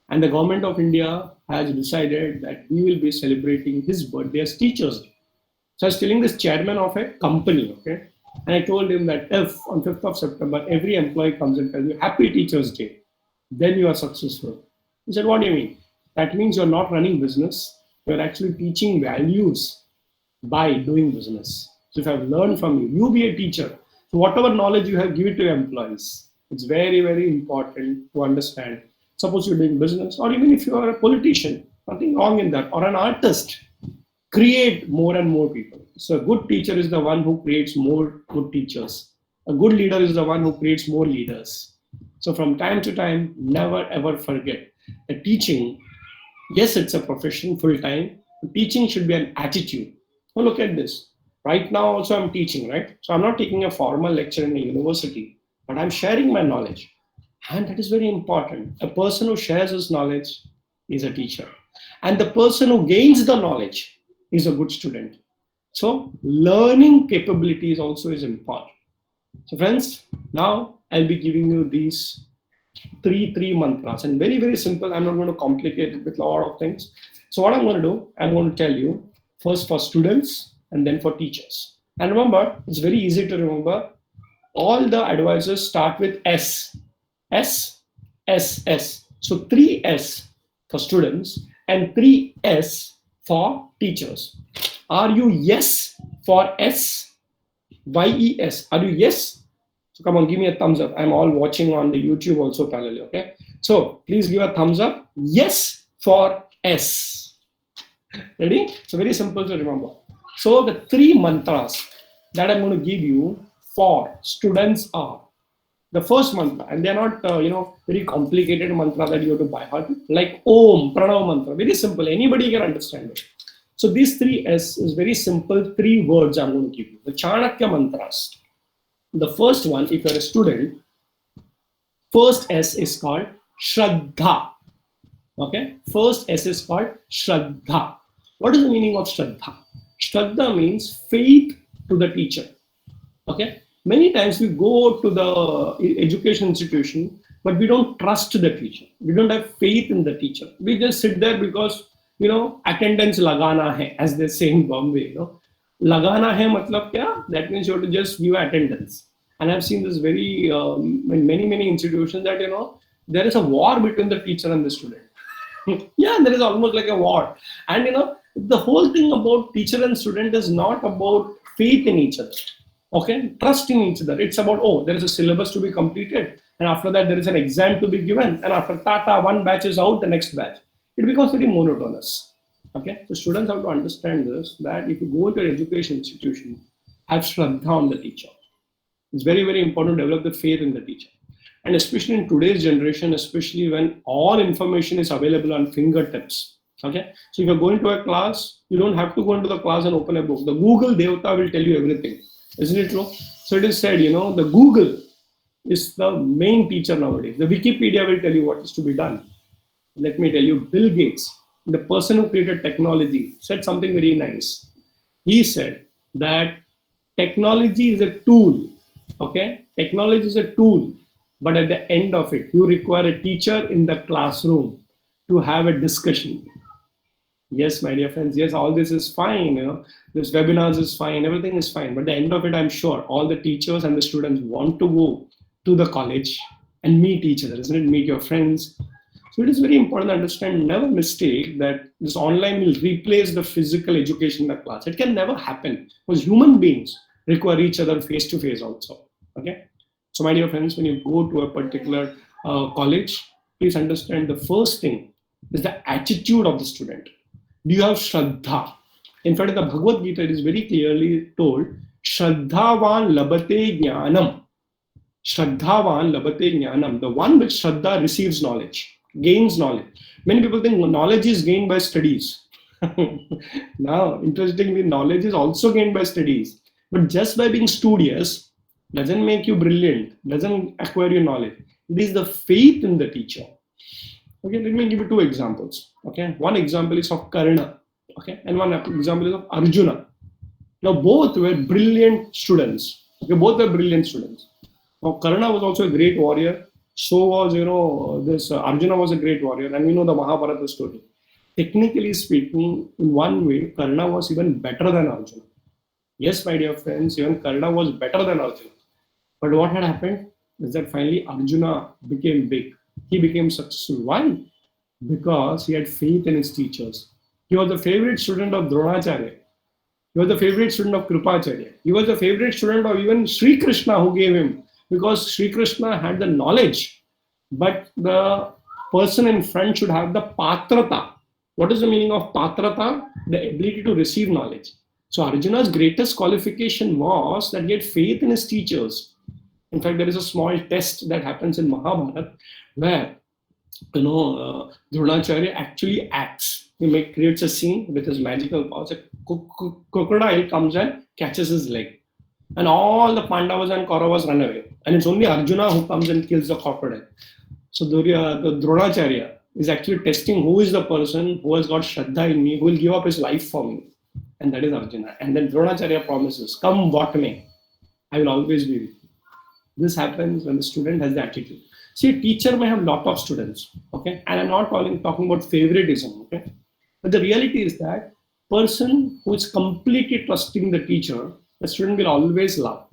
[SPEAKER 2] And the government of India has decided that we will be celebrating his birthday as Teachers' Day. So I was telling this chairman of a company, and I told him that if on 5th of September, every employee comes and tells you, Happy Teachers' Day, then you are successful. He said, what do you mean? That means you're not running business. You're actually teaching values by doing business. So if I've learned from you, you be a teacher. So whatever knowledge you have, give it to your employees. It's very, very important to understand. Suppose you're doing business, or even if you are a politician, nothing wrong in that, or an artist, create more and more people. So a good teacher is the one who creates more good teachers. A good leader is the one who creates more leaders. So from time to time, never ever forget that teaching, yes, it's a profession full time. Teaching should be an attitude. Now look at this. Right now also I'm teaching, right? So I'm not taking a formal lecture in a university, but I'm sharing my knowledge. And that is very important. A person who shares his knowledge is a teacher. And the person who gains the knowledge is a good student. So learning capabilities also is important. So friends, now I'll be giving you these three mantras, and very, very simple. I'm not going to complicate it with a lot of things. So what I'm going to do, I'm going to tell you first for students and then for teachers. And remember, it's very easy to remember. All the advisors start with S. S, S, S. So 3 S for students and 3 S for teachers. Are you yes for S? YES. Are you yes? So come on, give me a thumbs up. I'm all watching on the YouTube also parallel, So please give a thumbs up. Yes for S. Ready? So very simple to remember. So the 3 mantras that I'm going to give you for students are the first mantra, and they're not, very complicated mantra that you have to buy heart, like Om, Pranav mantra. Very simple. Anybody can understand it. So these 3 S is very simple. 3 words I'm going to give you. The Chanakya mantras. The first one, if you're a student, first S is called Shraddha. First S is called Shraddha. What is the meaning of Shraddha? Shraddha means faith to the teacher. Okay. Many times we go to the education institution, but we don't trust the teacher. We don't have faith in the teacher. We just sit there because, attendance lagana hai, as they say in Bombay. Lagana hai matlab kya? That means you have to just give attendance. And I've seen this very in many institutions that there is a war between the teacher and the student. Yeah, there is almost like a war. And the whole thing about teacher and student is not about faith in each other. Okay, trust in each other. It's about, oh, there is a syllabus to be completed, and after that there is an exam to be given, and after tata one batch is out, the next batch. It becomes very monotonous. Okay, so students have to understand this, that if you go to an education institution, have shraddha on the teacher. It's very, very important to develop the faith in the teacher. And especially in today's generation, especially when all information is available on fingertips. Okay, so if you're going to a class, you don't have to go into the class and open a book. The Google Devata will tell you everything. Isn't it true? So it is said, the Google is the main teacher nowadays. The Wikipedia will tell you what is to be done. Let me tell you, Bill Gates, the person who created technology, said something very nice. He said that technology is a tool. Okay, technology is a tool, but at the end of it, you require a teacher in the classroom to have a discussion. Yes, my dear friends, yes, all this is fine, this webinars is fine, everything is fine. But at the end of it, I'm sure all the teachers and the students want to go to the college and meet each other, isn't it? Meet your friends. So it is very important to understand, never mistake that this online will replace the physical education in the class. It can never happen, because human beings require each other face to face also. Okay. So my dear friends, when you go to a particular college, please understand the first thing is the attitude of the student. Do you have shraddha? In fact, in the Bhagavad Gita, it is very clearly told, Shraddhavan labate jnanam. Shraddhavan labate jnanam. The one with shraddha receives knowledge, gains knowledge. Many people think knowledge is gained by studies. Now, interestingly, knowledge is also gained by studies. But just by being studious doesn't make you brilliant, doesn't acquire your knowledge. It is the faith in the teacher. Okay, let me give you two examples. Okay, one example is of Karna. Okay, and one example is of Arjuna. Now, both were brilliant students. Okay, both were brilliant students. Now, Karna was also a great warrior. So was, this Arjuna was a great warrior, and we know the Mahabharata story. Technically speaking, in one way, Karna was even better than Arjuna. Yes, my dear friends, even Karna was better than Arjuna. But what had happened is that finally Arjuna became big. He became successful. Why? Because he had faith in his teachers. He was the favorite student of Dronacharya. He was the favorite student of Kripacharya. He was the favorite student of even Sri Krishna, who gave him, because Sri Krishna had the knowledge, but the person in front should have the patrata. What is the meaning of patrata? The ability to receive knowledge. So Arjuna's greatest qualification was that he had faith in his teachers. In fact, there is a small test that happens in Mahabharata where Dronacharya actually acts. He creates a scene with his magical powers. A crocodile comes and catches his leg, and all the Pandavas and Kauravas run away. And it's only Arjuna who comes and kills the crocodile. So the Dronacharya is actually testing who is the person who has got Shraddha in me, who will give up his life for me. And that is Arjuna. And then Dronacharya promises, come what may, I will always be with you. This happens when the student has the attitude. See, a teacher may have a lot of students, okay? And I'm not talking about favoritism, okay? But the reality is that person who is completely trusting the teacher, the student will always love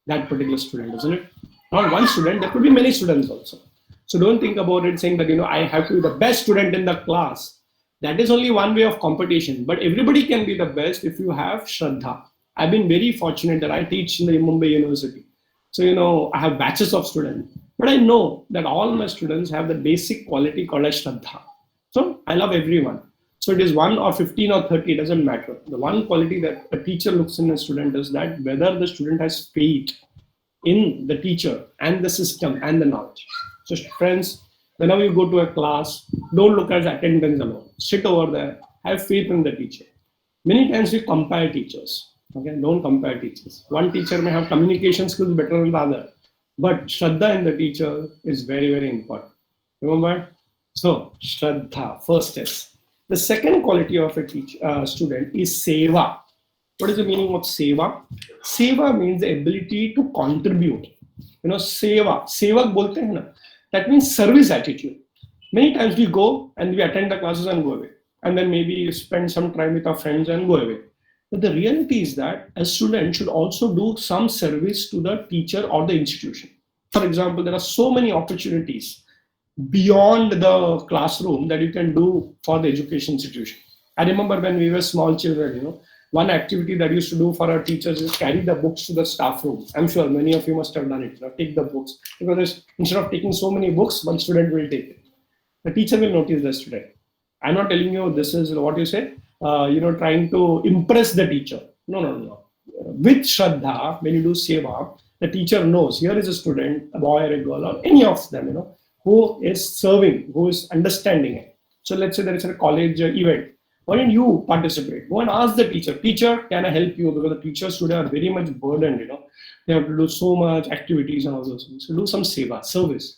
[SPEAKER 2] that particular student, isn't it? Not one student, there could be many students also. So don't think about it saying that, I have to be the best student in the class. That is only one way of competition. But everybody can be the best if you have Shraddha. I've been very fortunate that I teach in the Mumbai University. So, I have batches of students. But I know that all my students have the basic quality called as Shraddha. So I love everyone. So it is 1 or 15 or 30, it doesn't matter. The one quality that a teacher looks in a student is that whether the student has faith in the teacher and the system and the knowledge. So friends, whenever you go to a class, don't look at attendance alone. Sit over there, have faith in the teacher. Many times we compare teachers. Okay, don't compare teachers. One teacher may have communication skills better than the other, but Shraddha in the teacher is very, very important. Remember? So, Shraddha, first is. The second quality of a student is seva. What is the meaning of seva? Seva means the ability to contribute. Seva. Sevak bolte hain na. That means service attitude. Many times we go and we attend the classes and go away. And then maybe spend some time with our friends and go away. But the reality is that a student should also do some service to the teacher or the institution. For example, there are so many opportunities beyond the classroom that you can do for the education institution. I remember when we were small children, one activity that used to do for our teachers is carry the books to the staff room. I'm sure many of you must have done it. Take the books. Because instead of taking so many books, one student will take it. The teacher will notice the student. I'm not telling you this is what you say, trying to impress the teacher. No. With Shraddha, when you do seva, the teacher knows here is a student, a boy or a girl, or any of them, who is serving, who is understanding it. So let's say there is a college event. Why don't you participate? Go and ask the teacher, teacher, can I help you? Because the teachers today are very much burdened, They have to do so much activities and all those things. So do some seva, service.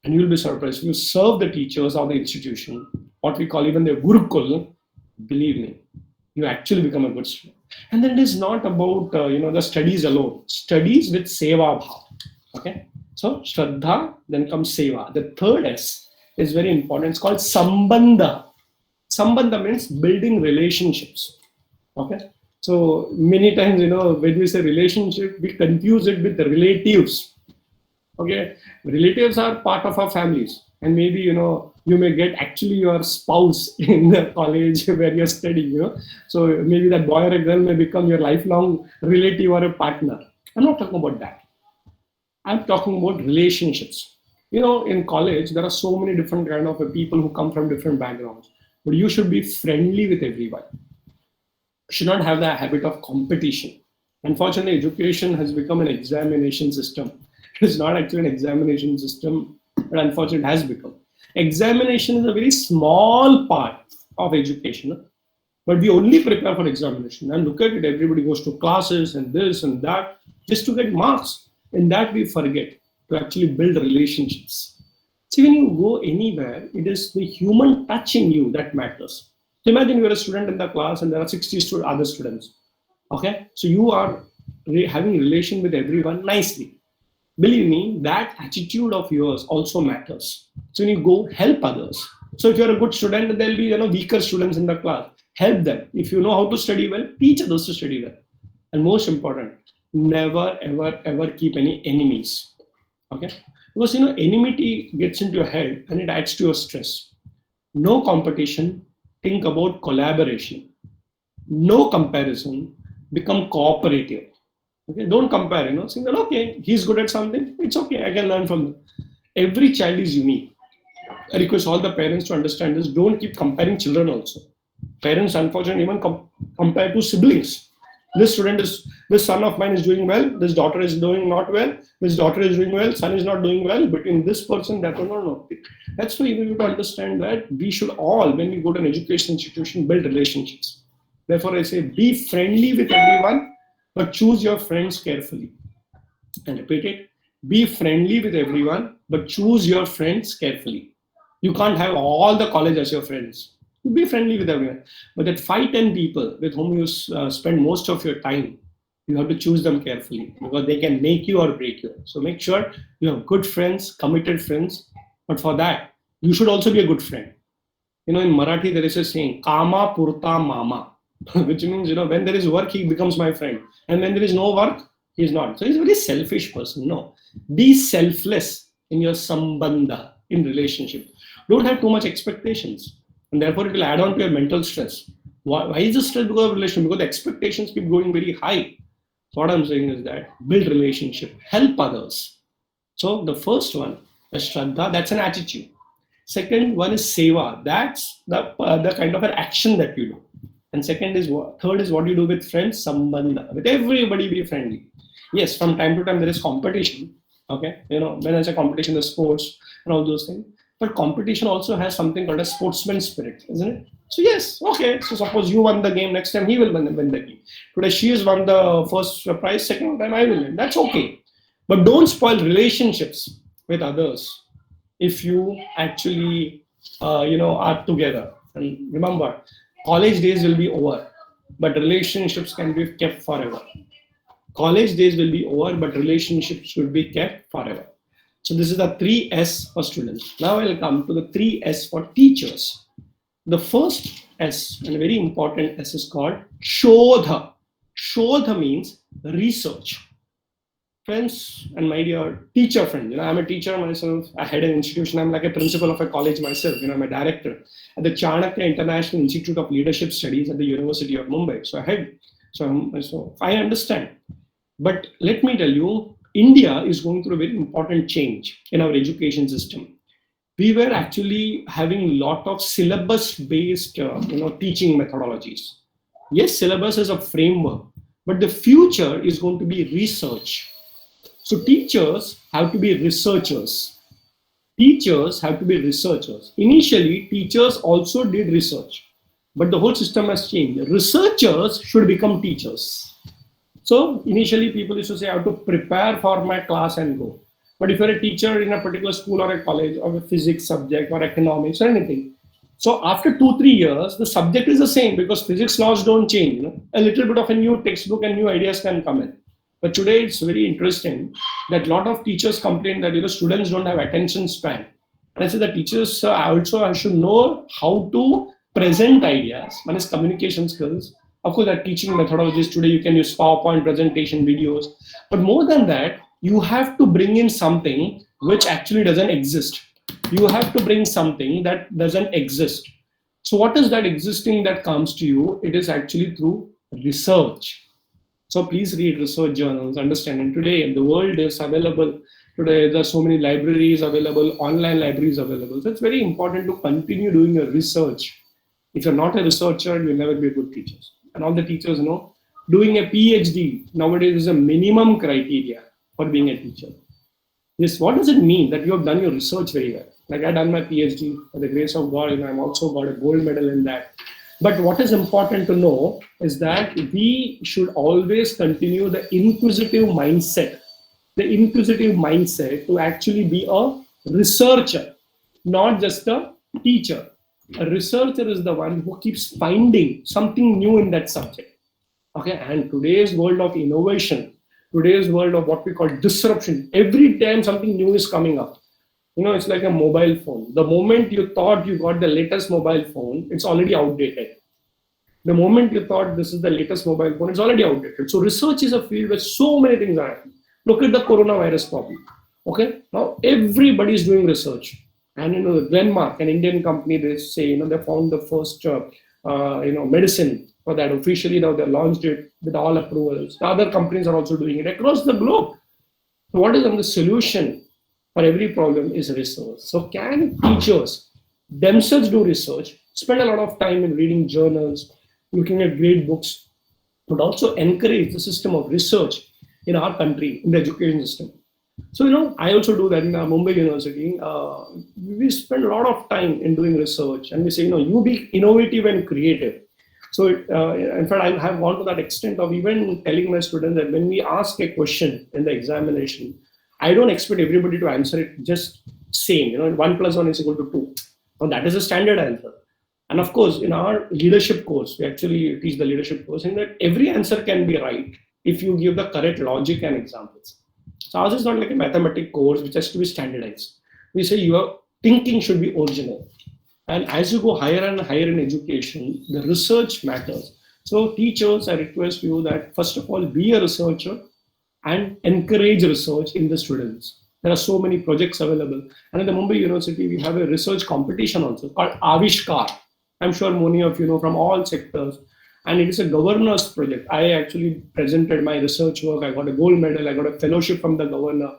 [SPEAKER 2] And you'll be surprised. If you serve the teachers or the institution, what we call even the Gurukul, believe me, you actually become a good student. And then it is not about, the studies alone. Studies with seva bhav. Okay? So, Shraddha, then comes seva. The third S is very important. It's called Sambandha. Sambandha means building relationships. Okay? So, many times, when we say relationship, we confuse it with the relatives. Okay? Relatives are part of our families. And maybe, you may get actually your spouse in the college where you're studying, So, maybe that boy or a girl may become your lifelong relative or a partner. I'm not talking about that. I'm talking about relationships. In college, there are so many different kind of people who come from different backgrounds. But you should be friendly with everyone. You should not have the habit of competition. Unfortunately, education has become an examination system. It's not actually an examination system, but unfortunately it has become. Examination is a very small part of education. But we only prepare for examination. And look at it, everybody goes to classes and this and that just to get marks. In that we forget to actually build relationships. See, when you go anywhere, it is the human touching you that matters. So imagine you're a student in the class and there are 60 other students. Okay, so you are having a relation with everyone nicely. Believe me, that attitude of yours also matters. So when you go, help others. So if you're a good student, there'll be weaker students in the class. Help them. If you know how to study well, teach others to study well. And most important, never ever keep any enemies. Okay, because enmity gets into your head and it adds to your stress. No competition, think about collaboration. No comparison, become cooperative. Okay, don't compare, saying that okay, he's good at something, it's okay, I can learn from him. Every child is unique. I request all the parents to understand this. Don't keep comparing children also. Parents unfortunately even compare to siblings. This son of mine is doing well, this daughter is doing not well, this daughter is doing well, son is not doing well, between this person, that one, no. That's why we need to understand that we should all, when we go to an education institution, build relationships. Therefore, I say, be friendly with everyone, but choose your friends carefully. And repeat it, be friendly with everyone, but choose your friends carefully. You can't have all the college as your friends. Be friendly with everyone. But that 5-10 people with whom you spend most of your time, you have to choose them carefully because they can make you or break you. So make sure you have good friends, committed friends. But for that, you should also be a good friend. In Marathi, there is a saying, Kama Purta Mama, which means, when there is work, he becomes my friend. And when there is no work, he is not. So he's a very selfish person. No. Be selfless in your sambandha, in relationship. Don't have too much expectations. And therefore, it will add on to your mental stress. Why is the stress because of relationship? Because the expectations keep going very high. So what I'm saying is that build relationship, help others. So the first one is Shraddha, that's an attitude. Second one is Seva, that's the kind of an action that you do. And third is what you do with friends, Sambandha. With everybody be friendly. Yes, from time to time there is competition. Okay, when I say competition, the sports and all those things. But competition also has something called a sportsman spirit, isn't it? So yes, okay. So suppose you won the game, next time he will win the game. Today she has won the first prize, second time I will win. That's okay. But don't spoil relationships with others if you actually, are together. And remember, college days will be over, but relationships can be kept forever. College days will be over, but relationships should be kept forever. So this is the 3S for students. Now I'll come to the 3S for teachers. The first S, and a very important S, is called Shodha. Shodha means research. Friends and my dear teacher friend, I'm a teacher myself. I head an institution. I'm like a principal of a college myself. I'm a director at the Chanakya International Institute of Leadership Studies at the University of Mumbai. So I understand. But let me tell you, India is going through a very important change in our education system. We were actually having a lot of syllabus-based, teaching methodologies. Yes, syllabus is a framework, but the future is going to be research. So teachers have to be researchers. Teachers have to be researchers. Initially, teachers also did research, but the whole system has changed. Researchers should become teachers. So initially, people used to say, I have to prepare for my class and go. But if you're a teacher in a particular school or a college or a physics subject or economics or anything, so after 2-3 years, the subject is the same because physics laws don't change. A little bit of a new textbook and new ideas can come in. But today it's very interesting that a lot of teachers complain that students don't have attention span. And I say that teachers also should know how to present ideas. One is communication skills. Of course, there are teaching methodologies. Today you can use PowerPoint presentation videos. But more than that, you have to bring in something which actually doesn't exist. You have to bring something that doesn't exist. So what is that existing that comes to you? It is actually through research. So please read research journals, understand. And today the world is available. Today there are so many libraries available, online libraries available. So it's very important to continue doing your research. If you're not a researcher, you'll never be a good teacher. And all the teachers know, doing a PhD nowadays is a minimum criteria for being a teacher. Yes, what does it mean that you have done your research very well? Like I've done my PhD, by the grace of God, I've also got a gold medal in that. But what is important to know is that we should always continue the inquisitive mindset to actually be a researcher, not just a teacher. A researcher is the one who keeps finding something new in that subject. Okay, and today's world of innovation, today's world of what we call disruption, every time something new is coming up. It's like a mobile phone. The moment you thought you got the latest mobile phone, it's already outdated. The moment you thought this is the latest mobile phone, it's already outdated. So research is a field where so many things are happening. Look at the coronavirus problem. Okay, now everybody is doing research. And Denmark, an Indian company, they say they found the first medicine for that. Officially now they launched it with all approvals. The other companies are also doing it across the globe. So what is the solution for every problem is research. So can teachers themselves do research, spend a lot of time in reading journals, looking at great books, but also encourage the system of research in our country, in the education system. So, I also do that in Mumbai University. We spend a lot of time in doing research and we say, you be innovative and creative. So, in fact, I have gone to that extent of even telling my students that when we ask a question in the examination, I don't expect everybody to answer it just same. 1 + 1 is equal to 2. Now, that is a standard answer. And of course, in our leadership course, we actually teach the leadership course in that every answer can be right if you give the correct logic and examples. So ours is not like a mathematics course which has to be standardized. We say your thinking should be original. And as you go higher and higher in education, the research matters. So teachers, I request you that first of all, be a researcher and encourage research in the students. There are so many projects available. And at the Mumbai University, we have a research competition also called Avishkar. I'm sure many of you know from all sectors. And it is a governance project. I actually presented my research work. I got a gold medal. I got a fellowship from the governor.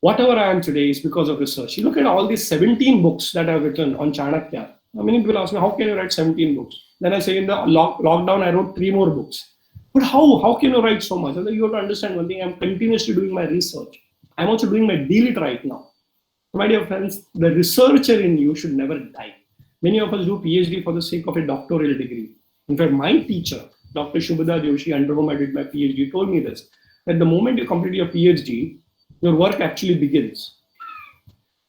[SPEAKER 2] Whatever I am today is because of research. You look at all these 17 books that I've written on Chanakya. Many people ask me, how can you write 17 books? Then I say in the lockdown, I wrote 3 more books. But how can you write so much? You have to understand one thing. I'm continuously doing my research. I'm also doing my DLIT right now. My dear friends, the researcher in you should never die. Many of us do PhD for the sake of a doctoral degree. In fact, my teacher, Dr. Shubhada Joshi, under whom I did my PhD, told me this, that the moment you complete your PhD, your work actually begins.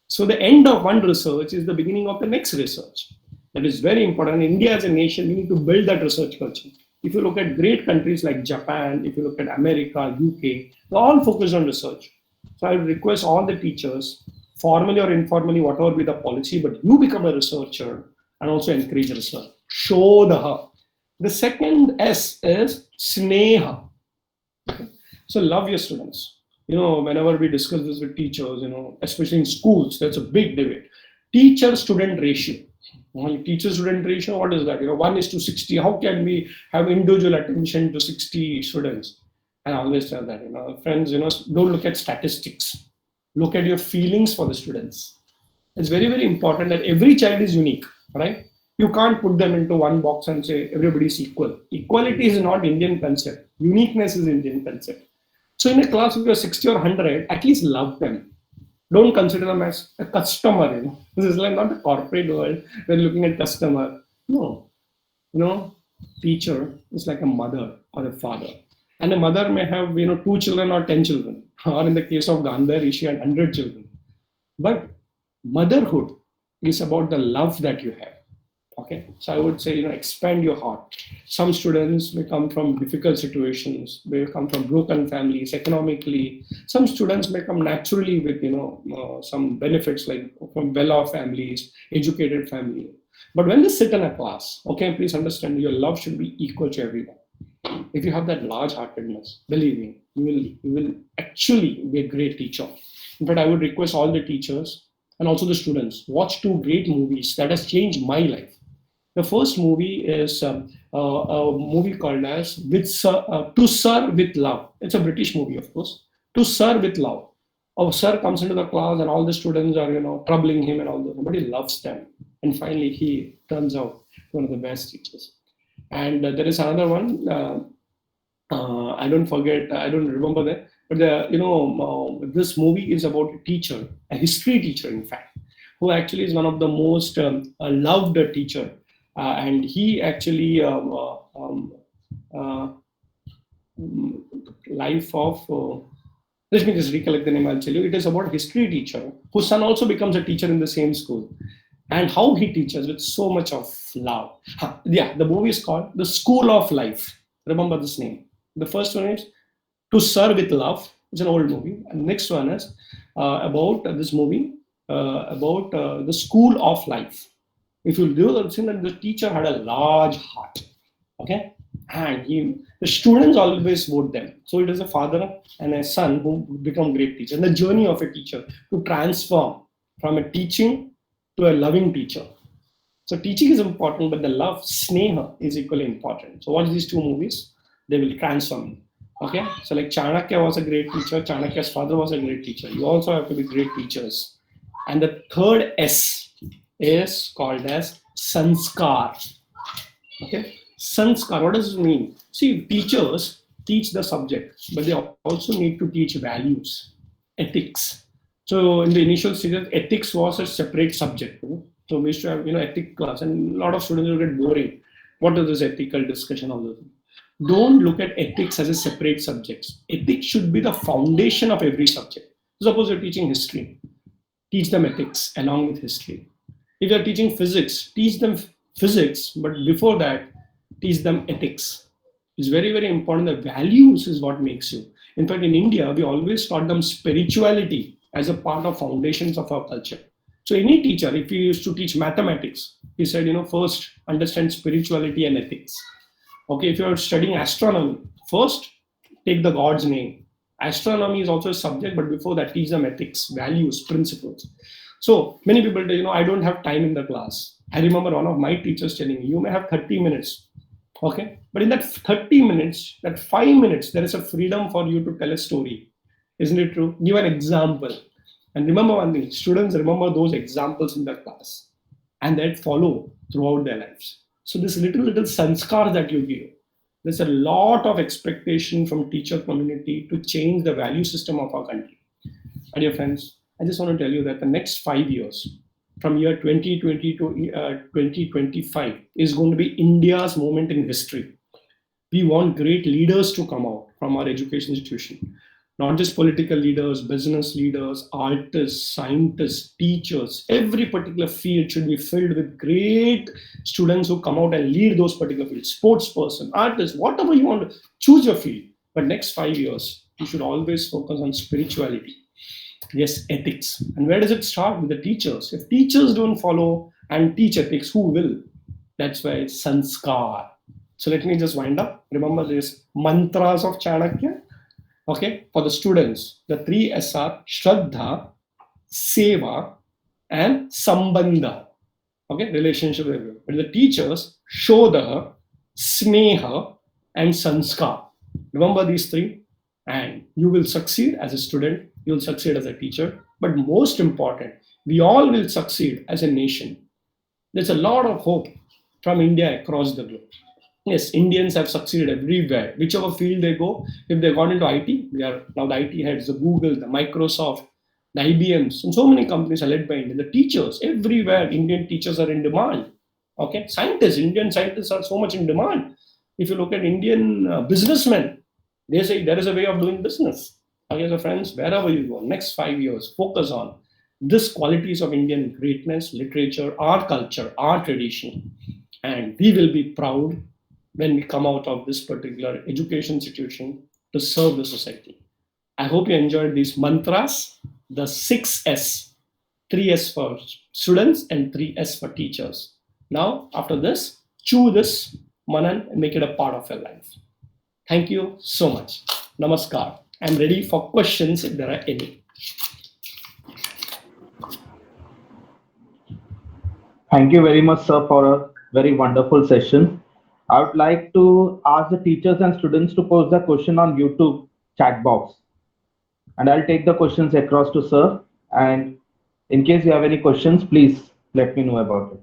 [SPEAKER 2] So the end of one research is the beginning of the next research. That is very important. India as a nation, we need to build that research culture. If you look at great countries like Japan, if you look at America, UK, they're all focused on research. So I would request all the teachers, formally or informally, whatever be the policy, but you become a researcher and also encourage research. Show the her. The second S is sneha. So love your students. Whenever we discuss this with teachers, especially in schools, that's a big debate. Teacher-student ratio. Teacher-student ratio, what is that? 1:60. How can we have individual attention to 60 students? And I always tell that, friends, don't look at statistics. Look at your feelings for the students. It's very, very important that every child is unique, right? You can't put them into one box and say everybody is equal. Equality is not Indian concept. Uniqueness is Indian concept. So in a class of 60 or 100, at least love them. Don't consider them as a customer. This is like not the corporate world. We're looking at customer. No. Teacher is like a mother or a father. And a mother may have 2 children or 10 children. Or in the case of Gandhar, she had 100 children. But motherhood is about the love that you have. Okay, so I would say, expand your heart. Some students may come from difficult situations, may come from broken families economically. Some students may come naturally with, some benefits like from well-off families, educated family. But when they sit in a class, okay, please understand your love should be equal to everyone. If you have that large-heartedness, believe me, you will actually be a great teacher. In fact, I would request all the teachers and also the students, watch 2 great movies that has changed my life. The first movie is a movie called as To Sir with Love. It's a British movie, of course. To Sir with Love. Our sir comes into the class and all the students are, troubling him and all that. But he loves them. And finally, he turns out one of the best teachers. And there is another one. I don't remember that. But this movie is about a teacher, a history teacher, in fact, who actually is one of the most loved teacher. And he actually life of let me just recollect the name. I'll tell you. It is about a history teacher whose son also becomes a teacher in the same school, and how he teaches with so much of love. Yeah, the movie is called The School of Life. Remember this name. The first one is To Sir with Love. It's an old movie. And next one is about this movie about The School of Life. If you do that, then the teacher had a large heart, okay, and the students always vote them. So it is a father and a son who become great teachers. And the journey of a teacher to transform from a teaching to a loving teacher. So teaching is important, but the love, sneha, is equally important. So watch these 2 movies; they will transform you. Okay, so like Chanakya was a great teacher. Chanakya's father was a great teacher. You also have to be great teachers. And the third S is called as sanskar. Okay, sanskar. What does it mean? See, teachers teach the subject, but they also need to teach values, ethics. So in the initial stages, ethics was a separate subject. So we used to have ethics class, and a lot of students will get boring. What is this ethical discussion of this? Don't look at ethics as a separate subject. Ethics should be the foundation of every subject. Suppose you're teaching history, teach them ethics along with history. If you're teaching physics, teach them physics, but before that, teach them ethics. It's very, very important. The values is what makes you. In fact, in India, we always taught them spirituality as a part of foundations of our culture. So any teacher, if he used to teach mathematics, he said, first understand spirituality and ethics. Okay, if you're studying astronomy, first take the God's name. Astronomy is also a subject, but before that, teach them ethics, values, principles. So many people say, I don't have time in the class. I remember one of my teachers telling me, you may have 30 minutes. Okay, but in that 30 minutes, that 5 minutes, there is a freedom for you to tell a story. Isn't it true? Give an example. And remember one thing, students remember those examples in the class and that follow throughout their lives. So this little sanskar that you give, there's a lot of expectation from teacher community to change the value system of our country. My dear friends, I just want to tell you that the next 5 years, from year 2020 to 2025, is going to be India's moment in history. We want great leaders to come out from our education institution. not just political leaders, business leaders, artists, scientists, teachers. Every particular field should be filled with great students who come out and lead those particular fields. Sports person, artist, whatever you want to choose your field. But next 5 years, you should always focus on spirituality. Yes, ethics. And where does it start? With the teachers. If teachers don't follow and teach ethics, who will? That's why it's sanskar. So let me just wind up. Remember this mantras of Chanakya. Okay, for the students, the three S are Shraddha, Seva, and Sambandha. Okay, relationship with everyone. But the teachers, Shodha, Sneha, and Sanskar. Remember these three, and you will succeed as a student, you will succeed as a teacher. But most important, we all will succeed as a nation. There's a lot of hope from India across the globe. Yes, Indians have succeeded everywhere. Whichever field they go, if they got into IT, they are now the IT heads, the Google, the Microsoft, the IBMs, and so many companies are led by India. The teachers, everywhere, Indian teachers are in demand. Okay, scientists, Indian scientists are so much in demand. If you look at Indian businessmen, they say there is a way of doing business. Okay, so friends, wherever you go, next 5 years, focus on this qualities of Indian greatness, literature, our culture, our tradition, and we will be proud when we come out of this particular education institution to serve the society. I hope you enjoyed these mantras, the 6S, 3S for students and 3S for teachers. Now, after this, chew this manan and make it a part of your life. Thank you so much. Namaskar. I'm ready for questions if there are any.
[SPEAKER 1] Thank you very much, sir, for a very wonderful session. I would like to ask the teachers and students to post the question on YouTube chat box, and I'll take the questions across to sir. And in case you have any questions, please let me know about it.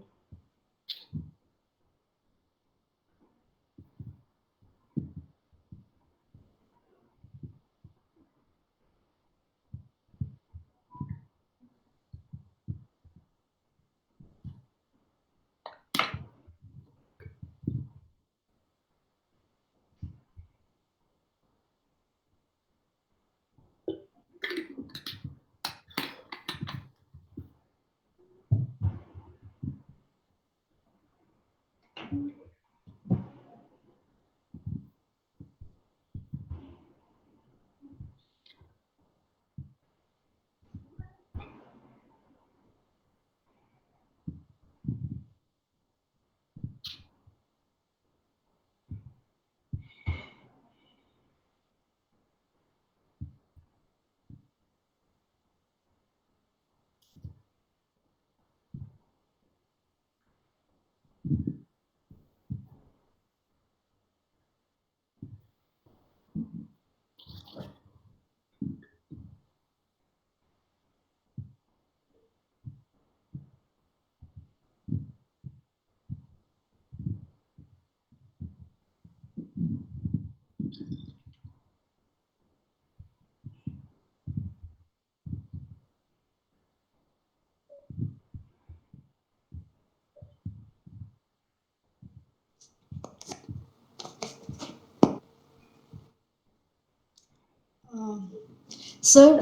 [SPEAKER 3] Sir,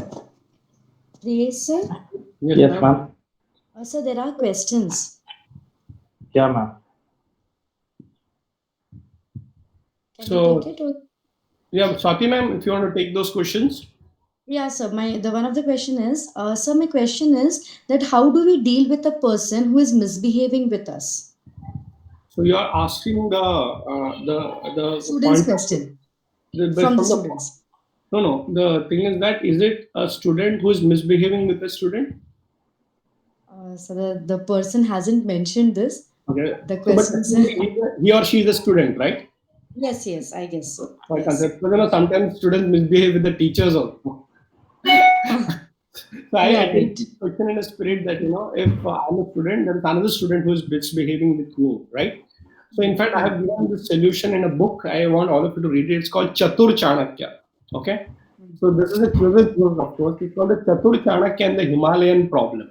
[SPEAKER 3] yes, sir.
[SPEAKER 1] Yes, ma'am.
[SPEAKER 3] Sir, there are questions.
[SPEAKER 1] Yeah, ma'am.
[SPEAKER 3] Can
[SPEAKER 2] So,
[SPEAKER 3] you take it? Or...
[SPEAKER 2] yeah, Swati ma'am, if you want to take those questions.
[SPEAKER 3] Yeah, sir. The one of the question is, sir, my question is that how do we deal with a person who is misbehaving with us?
[SPEAKER 2] So you are asking the
[SPEAKER 3] Students'
[SPEAKER 2] point
[SPEAKER 3] question from
[SPEAKER 2] from
[SPEAKER 3] the
[SPEAKER 2] the
[SPEAKER 3] students.
[SPEAKER 2] no. The thing is that is it a student who is misbehaving with a student?
[SPEAKER 3] So the person hasn't mentioned this.
[SPEAKER 2] Okay.
[SPEAKER 3] The
[SPEAKER 2] So, but
[SPEAKER 3] questions.
[SPEAKER 2] he or she is a student, right?
[SPEAKER 3] Yes, yes, I guess so.
[SPEAKER 2] So I
[SPEAKER 3] Yes.
[SPEAKER 2] consider, because, sometimes students misbehave with the teachers also. So I
[SPEAKER 3] Yeah,
[SPEAKER 2] take
[SPEAKER 3] right.
[SPEAKER 2] this question in a spirit that, if I'm a student, there is another student who is misbehaving with me, right? So in fact, I have given this solution in a book. I want all of you to read it. It's called Chatur Chanakya. Okay. So this is a children's book, of course. It's called the Chatur Chanakya and the Himalayan problem.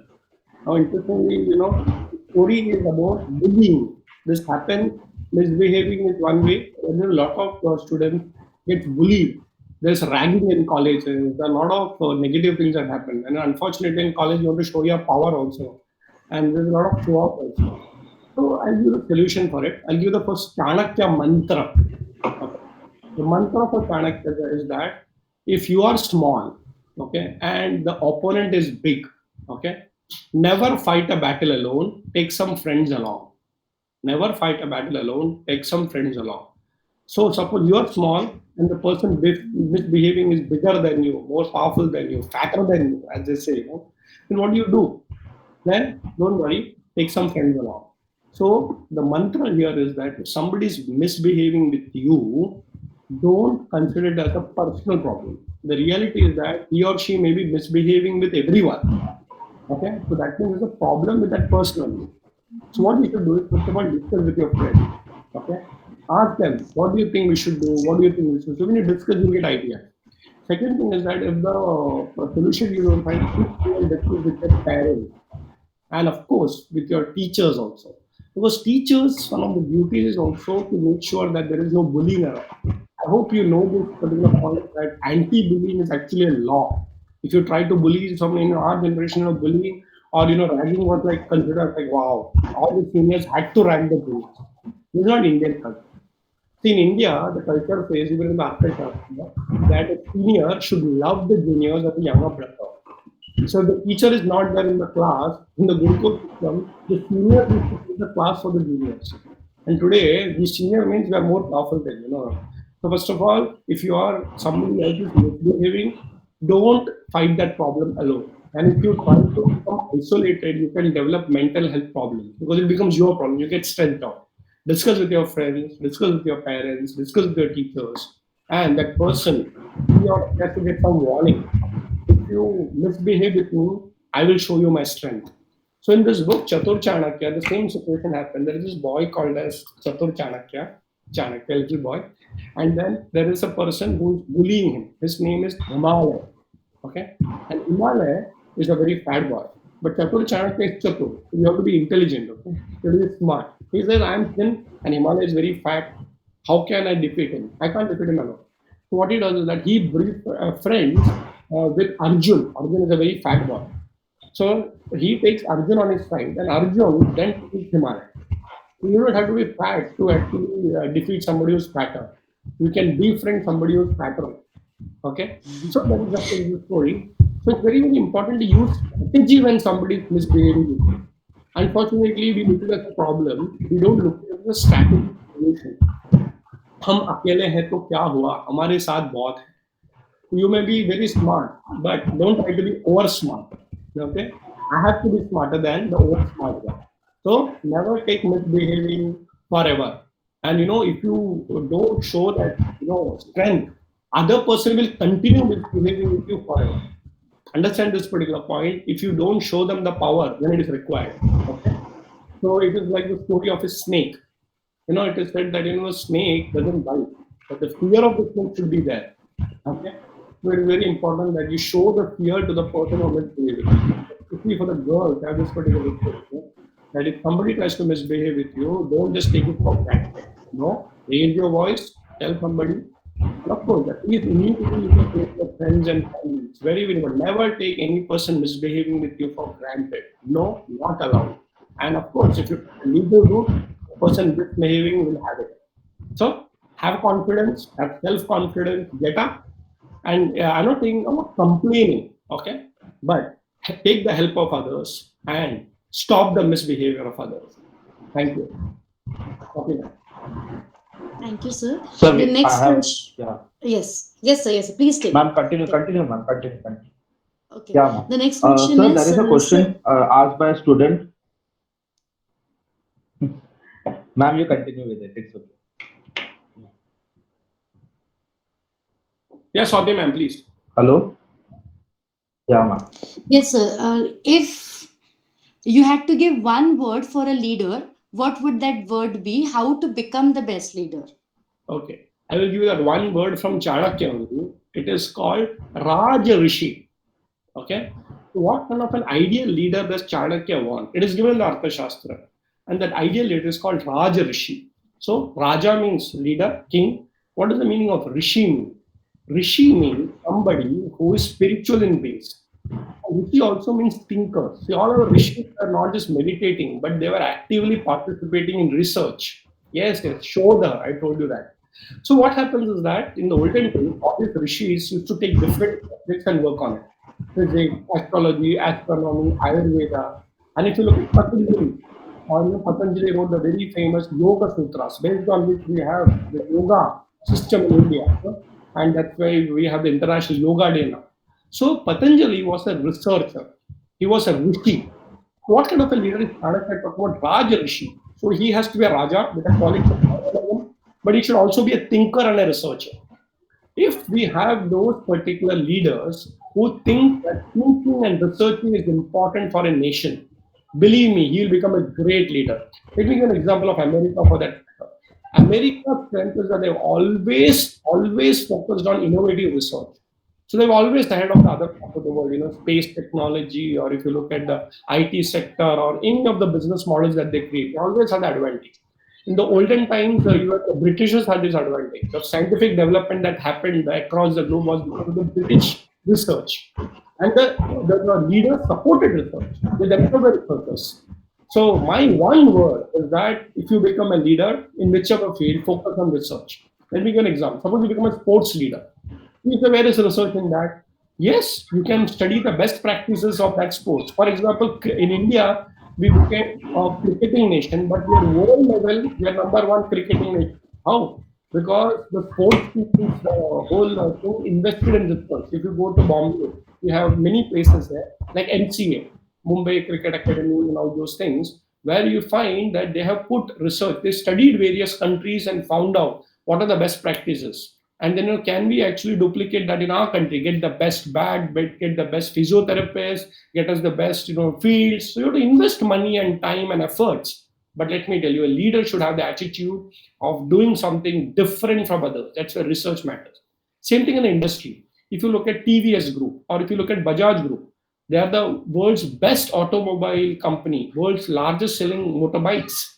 [SPEAKER 2] Now, interestingly, the story is about bullying. This happens, misbehaving is one way, and then a lot of students get bullied. There's ragging in colleges. There are a lot of negative things that happen. And unfortunately, in college, you want to show your power also. And there's a lot of show off also. So I'll give the solution for it. I'll give the first Chanakya mantra. Okay. The mantra for Chanakya is that if you are small, okay, and the opponent is big, okay, never fight a battle alone. Take some friends along. Never fight a battle alone. Take some friends along. So suppose you are small and the person misbehaving is bigger than you, more powerful than you, fatter than you, as they say, then what do you do? Then don't worry, take some friends along. So the mantra here is that if somebody is misbehaving with you, don't consider it as a personal problem. The reality is that he or she may be misbehaving with everyone. Okay, so that means there's a problem with that person only. So what you should do is first of all discuss with your friends. Okay, ask them what do you think we should do, what do you think we should do. So when you discuss, you get ideas. Second thing is that if the solution you don't find, you will discuss with your parents and of course with your teachers also. Because teachers, one of the duties is also to make sure that there is no bullying around. I hope you know this particular point that anti-bullying is actually a law. If you try to bully someone in our generation of bullying or ragging was like considered like wow, all the seniors had to rag the juniors. This is not Indian culture. See, in India, the culture says, even in the Arthashastra, that a senior should love the juniors as a younger brother. So the teacher is not there in the class. In the Gurukul system, the senior is to take the class for the juniors. And today, the senior means we are more powerful than So first of all, if you are somebody else is misbehaving, don't fight that problem alone. And if you try to become isolated, you can develop mental health problems because it becomes your problem. You get stressed out. Discuss with your friends, discuss with your parents, discuss with your teachers, and that person, he or she has to get some warning. If you misbehave with me, I will show you my strength. So in this book, Chatur Chanakya, the same situation happened. There is this boy called as Chatur Chanakya, little boy. And then there is a person who is bullying him. His name is Himalaya. Okay? And Himalaya is a very fat boy. But Chatur Chanakya is Chatur. You have to be intelligent. Okay? You have to be smart. He says, I am thin and Himalaya is very fat. How can I defeat him? I can't defeat him alone. So what he does is that he brings friends with Arjun. Arjun is a very fat boy. So he takes Arjun on his side and Arjun then defeats Himalaya. You don't have to be fat to actually defeat somebody who's fatter. You can befriend somebody who's fatter. Okay? So that is just the story. So it's very, very important to use strategy when somebody is misbehaving. Unfortunately, we look at the problem, we don't look at the strategy solution. हम अकेले हैं तो क्या हुआ हमारे साथ बहुत है you may be very smart but don't try to be over smart. Okay, I have to be smarter than the over smart guy. So never take misbehaving forever. And if you don't show that strength, other person will continue misbehaving with you forever. Understand this particular point. If you don't show them the power when it is required. Okay, so it is like the story of a snake. It is said that a snake doesn't bite, but the fear of the snake should be there. Okay, so it is very important that you show the fear to the person who is misbehaving. Especially for the girls, I have this particular thing, that if somebody tries to misbehave with you, don't just take it for granted. Raise your voice, tell somebody. And of course, at least immediately you can take your friends and family. It's very, very important. Never take any person misbehaving with you for granted. No, not allowed. And of course, if you leave the route, person misbehaving will have it. So have confidence, have self-confidence, get up. And I'm not saying about complaining, okay? But take the help of others and stop the misbehavior of others. Thank you. Okay.
[SPEAKER 3] Thank you, sir.
[SPEAKER 1] Sir,
[SPEAKER 3] The next
[SPEAKER 1] I have,
[SPEAKER 3] question.
[SPEAKER 1] yeah.
[SPEAKER 3] Yes, sir. Yes, please take.
[SPEAKER 1] Ma'am, continue, ma'am, continue.
[SPEAKER 3] Okay.
[SPEAKER 1] Yeah, ma'am.
[SPEAKER 3] The next question
[SPEAKER 1] Sir,
[SPEAKER 3] is,
[SPEAKER 1] there is a question asked by a student. Ma'am, you continue with it. It's okay.
[SPEAKER 2] Yes, Swati ma'am, please.
[SPEAKER 1] Hello? Yeah, ma'am.
[SPEAKER 3] Yes, sir. If you had to give one word for a leader, what would that word be? How to become the best leader?
[SPEAKER 2] Okay. I will give you that one word from Chanakya only. It is called Raja Rishi. Okay. So what kind of an ideal leader does Chanakya want? It is given in the Arthashastra. And that ideal leader is called Raja Rishi. So Raja means leader, king. What does the meaning of Rishi mean? Rishi means somebody who is spiritual in base. Rishi also means thinker. See, all our rishis are not just meditating, but they were actively participating in research. Yes, yes, Shodha, I told you that. So what happens is that in the olden days, all these rishis used to take different subjects and work on it. Physics, astrology, astronomy, Ayurveda. And if you look at Patanjali, Patanjali wrote the very famous Yoga Sutras, based on which we have the yoga system in India. And that's why we have the International Yoga Day now. So Patanjali was a researcher. He was a rishi. What kind of a leader is Chanakya? Talk about Raj Rishi. So he has to be a Raja with a quality of Raja, but he should also be a thinker and a researcher. If we have those particular leaders who think that thinking and researching is important for a nation, believe me, he will become a great leader. Let me give an example of America for that. America's strength is that they've always focused on innovative research. So they've always ahead of the other part of the world, space technology, or if you look at the IT sector or any of the business models that they create, they always have the advantage. In the olden times, the Britishers had this advantage. The scientific development that happened across the globe was because of the British research. And the leaders supported research. They themselves were researchers. So my one word is that if you become a leader in whichever field, focus on research. Let me give an example. Suppose you become a sports leader. Where is research in that? Yes, you can study the best practices of that sport. For example, in India, we became a cricketing nation, but we are world level, we are number one cricketing nation. How? Because the sports teams, the whole thing invested in research. If you go to Bombay, you have many places there, like MCA, Mumbai Cricket Academy, and all those things, where you find that they have put research. They studied various countries and found out what are the best practices, and then can we actually duplicate that in our country, get the best bat, get the best physiotherapists, get us the best fields. So you have to invest money and time and efforts. But let me tell you, a leader should have the attitude of doing something different from others. That's where research matters. Same thing in the industry. If you look at TVS Group or if you look at Bajaj Group, they are the world's best automobile company, world's largest selling motorbikes.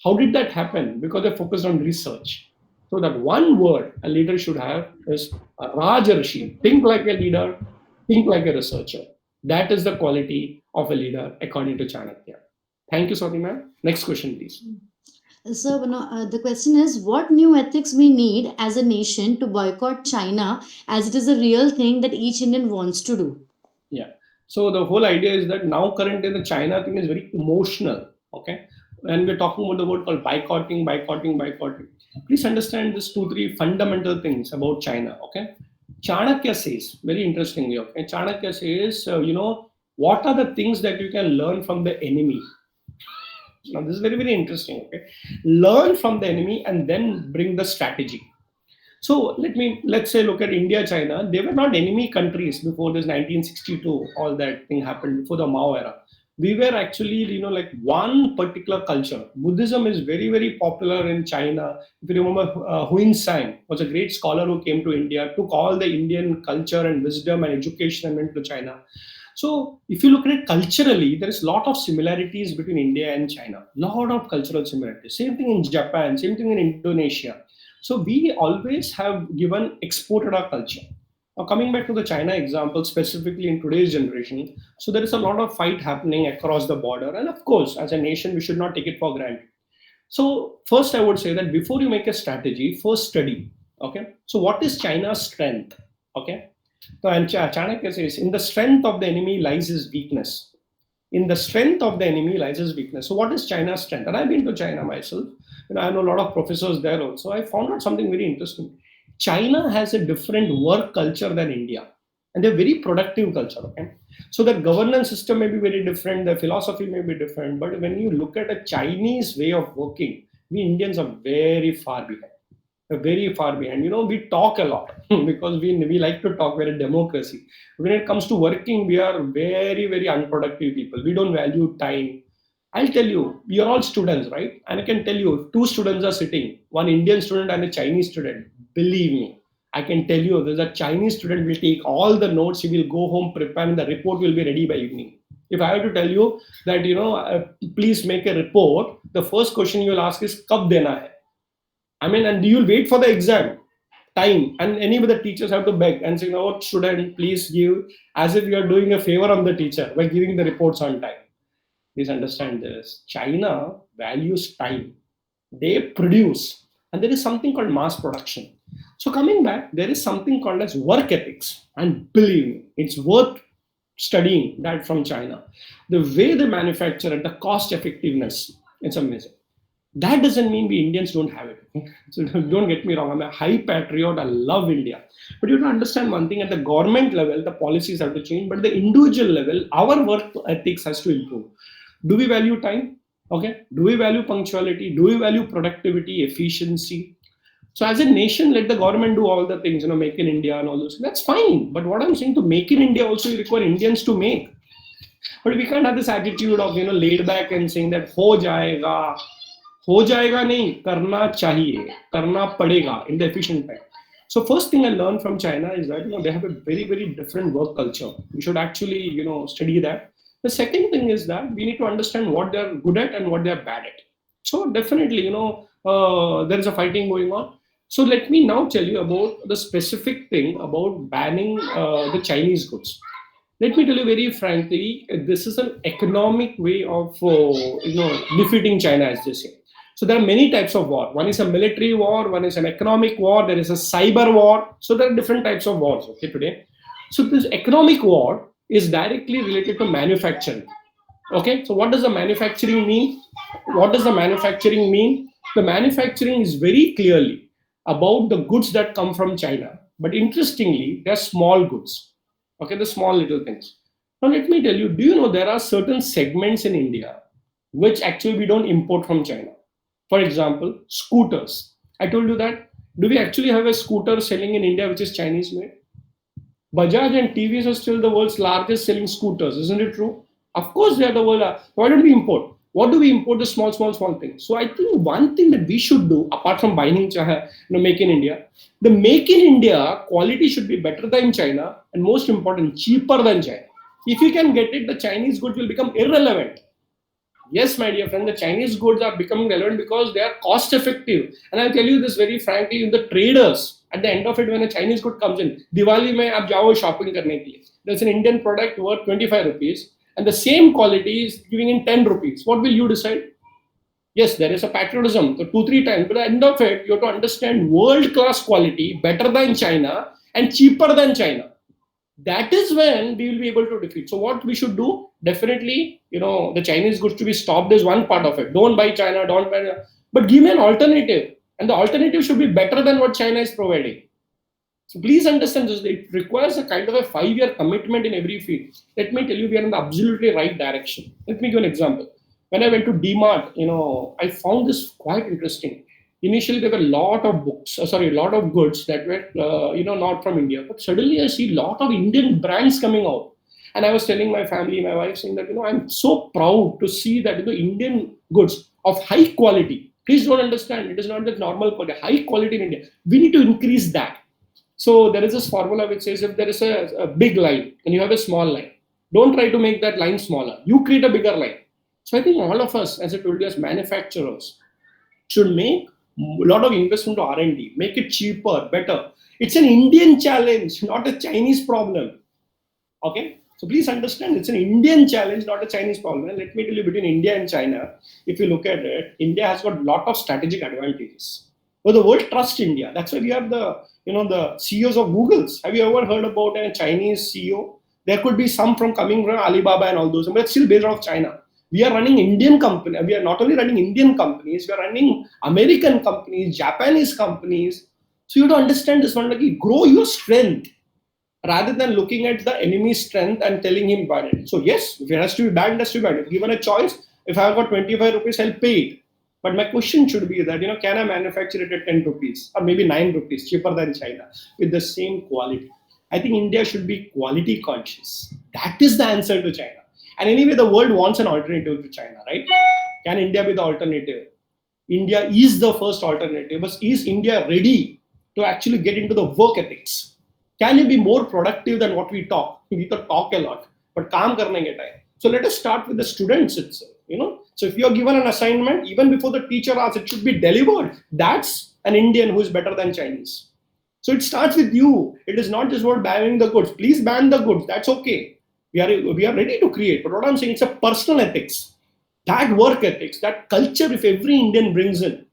[SPEAKER 2] How did that happen? Because they focused on research. So that one word a leader should have is Rajarshi. Think like a leader, think like a researcher. That is the quality of a leader according to Chanakya. Thank you, Swati ma'am. Next question, please.
[SPEAKER 3] So, the question is, what new ethics we need as a nation to boycott China, as it is a real thing that each Indian wants to do?
[SPEAKER 2] Yeah. So the whole idea is that now currently the China thing is very emotional. Okay. And we're talking about the word called boycotting, boycotting, boycotting. Please understand this two, three fundamental things about China. Okay. Chanakya says, very interestingly, okay. Chanakya says, what are the things that you can learn from the enemy? Now, this is very, very interesting. Okay. Learn from the enemy and then bring the strategy. So let's say look at India, China. They were not enemy countries before this 1962. All that thing happened before the Mao era. We were actually, like one particular culture. Buddhism is very, very popular in China. If you remember, Huin Sang was a great scholar who came to India, took all the Indian culture and wisdom and education and went to China. So if you look at it culturally, there is a lot of similarities between India and China. Lot of cultural similarities. Same thing in Japan. Same thing in Indonesia. So we always have exported our culture. Now coming back to the China example, specifically in today's generation, so there is a lot of fight happening across the border. And of course, as a nation, we should not take it for granted. So first I would say that before you make a strategy, first study. Okay. So what is China's strength? Okay. So and Chanakya says, in the strength of the enemy lies his weakness. In the strength of the enemy lies his weakness. So what is China's strength? And I've been to China myself. I know a lot of professors there also. I found out something very interesting. China has a different work culture than India. And they're very productive culture. Okay. So the governance system may be very different, the philosophy may be different. But when you look at a Chinese way of working, we Indians are very far behind. Very far behind. We talk a lot because we like to talk. We're a democracy. When it comes to working, we are very, very unproductive people. We don't value time. I'll tell you, we are all students, right? And I can tell you, if two students are sitting, one Indian student and a Chinese student, believe me, I can tell you, there's a Chinese student will take all the notes, he will go home, prepare, and the report will be ready by evening. If I have to tell you that, please make a report, the first question you will ask is, Kab dena hai? And you'll wait for the exam. time, and any of the teachers have to beg and say, "Oh, student, please give," as if you are doing a favor on the teacher by giving the reports on time. Please understand this. China values time. They produce, and there is something called mass production. So coming back, there is something called as work ethics, and believe me, it's worth studying that from China. The way they manufacture it, the cost effectiveness, it's amazing. That doesn't mean we Indians don't have it. Okay? So don't get me wrong. I'm a high patriot. I love India. But you have to understand one thing: at the government level, the policies have to change. But at the individual level, our work ethics has to improve. Do we value time? Okay. Do we value punctuality? Do we value productivity, efficiency? So as a nation, let the government do all the things, make in India and all those. That's fine. But what I'm saying, to make in India also, you require Indians to make. But we can't have this attitude of laid back and saying that हो जाएगा नहीं, करना चाहिए, करना पड़ेगा in the efficient time. So first thing I learned from China is that they have a very, very different work culture. We should actually study that. The second thing is that we need to understand what they're good at and what they're bad at. So definitely there is a fighting going on. So let me now tell you about the specific thing about banning the Chinese goods. Let me tell you very frankly, this is an economic way of defeating China, as they say. So there are many types of war. One is a military war, one is an economic war, there is a cyber war. So there are different types of wars today. So this economic war is directly related to manufacturing. Okay, so what does the manufacturing mean? What does the manufacturing mean? The manufacturing is very clearly about the goods that come from China. But interestingly, they're small goods. Okay, the small little things. Now let me tell you, do you know there are certain segments in India which actually we don't import from China? For example, scooters. I told you that. Do we actually have a scooter selling in India which is Chinese made? Bajaj and TVS are still the world's largest selling scooters, isn't it true? Of course, they are the world. Why don't we import? What do we import? The small things. So I think one thing that we should do, apart from buying make in India, the make in India quality should be better than China, and most important, cheaper than China. If you can get it, the Chinese goods will become irrelevant. Yes, my dear friend, the Chinese goods are becoming relevant because they are cost effective. And I'll tell you this very frankly, the traders, at the end of it, when a Chinese good comes in, Diwali mein aap jao shopping karne ke liye. There's an Indian product worth 25 rupees and the same quality is giving in 10 rupees. What will you decide? Yes, there is a patriotism, so 2-3 times, but at the end of it, you have to understand world-class quality, better than China and cheaper than China. That is when we will be able to defeat. So what we should do, definitely, the Chinese goods to be stopped is one part of it. Don't buy China, don't buy, but give me an alternative. And the alternative should be better than what China is providing. So please understand this. It requires a kind of a 5-year commitment in every field. Let me tell you, we are in the absolutely right direction. Let me give an example. When I went to DMart, I found this quite interesting. Initially, there were a lot of a lot of goods that were, not from India. But suddenly I see a lot of Indian brands coming out. And I was telling my family, my wife, saying that, I'm so proud to see that Indian goods of high quality. Please don't understand, it is not the normal quality, high quality in India. We need to increase that. So there is this formula which says if there is a big line and you have a small line, don't try to make that line smaller. You create a bigger line. So I think all of us, as I told you, as manufacturers, should make a lot of investment to R&D, make it cheaper, better. It's an Indian challenge, not a Chinese problem. Okay? So please understand, it's an Indian challenge, not a Chinese problem. And let me tell you, between India and China, if you look at it, India has got a lot of strategic advantages. But the world trusts India. That's why we have the CEOs of Googles. Have you ever heard about a Chinese CEO? There could be some coming from Alibaba and all those, but it's still based out of China. We are running Indian companies. We are not only running Indian companies, we are running American companies, Japanese companies. So you have to understand this one, like, grow your strength rather than looking at the enemy's strength and telling him about it. So yes, if it has to be banned, it has to be banned. If given a choice, if I have got 25 rupees, I'll pay it. But my question should be that, can I manufacture it at 10 rupees or maybe 9 rupees, cheaper than China with the same quality? I think India should be quality conscious. That is the answer to China. And anyway, the world wants an alternative to China, right? Can India be the alternative? India is the first alternative. But is India ready to actually get into the work ethics? Can you be more productive than what we talk? We talk a lot, but kaam karne ke time. So let us start with the students itself. So if you are given an assignment, even before the teacher asks, it should be delivered. That's an Indian who is better than Chinese. So it starts with you. It is not just about banning the goods. Please ban the goods. That's okay. We are ready to create. But what I'm saying, it's a personal ethics. That work ethics, that culture, if every Indian brings in,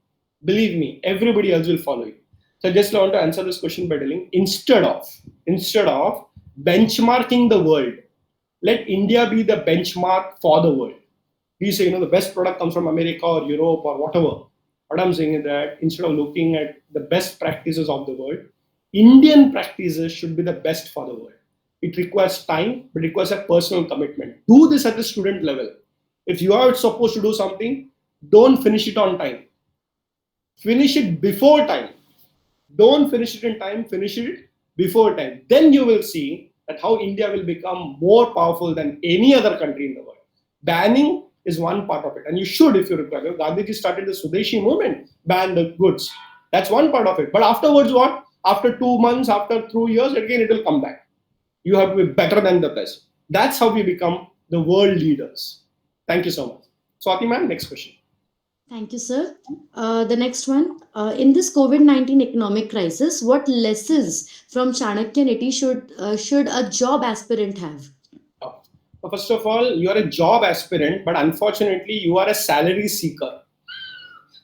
[SPEAKER 2] believe me, everybody else will follow you. So I just want to answer this question by telling, instead of benchmarking the world, let India be the benchmark for the world. We say, the best product comes from America or Europe or whatever. What I'm saying is that instead of looking at the best practices of the world, Indian practices should be the best for the world. It requires time, but it requires a personal commitment. Do this at the student level. If you are supposed to do something, don't finish it on time. Finish it before time. Don't finish it in time, finish it before time. Then you will see that how India will become more powerful than any other country in the world. Banning is one part of it. And you should, if you require. Gandhiji started the Swadeshi movement, ban the goods. That's one part of it. But afterwards, what? After 2 months, after 2 years, again, it will come back. You have to be better than the best. That's how we become the world leaders. Thank you so much. Swati ma'am, next question.
[SPEAKER 3] Thank you, sir. The next one. In this COVID-19 economic crisis, what lessons from Chanakya Neeti should a job aspirant have?
[SPEAKER 2] First of all, you are a job aspirant, but unfortunately, you are a salary seeker.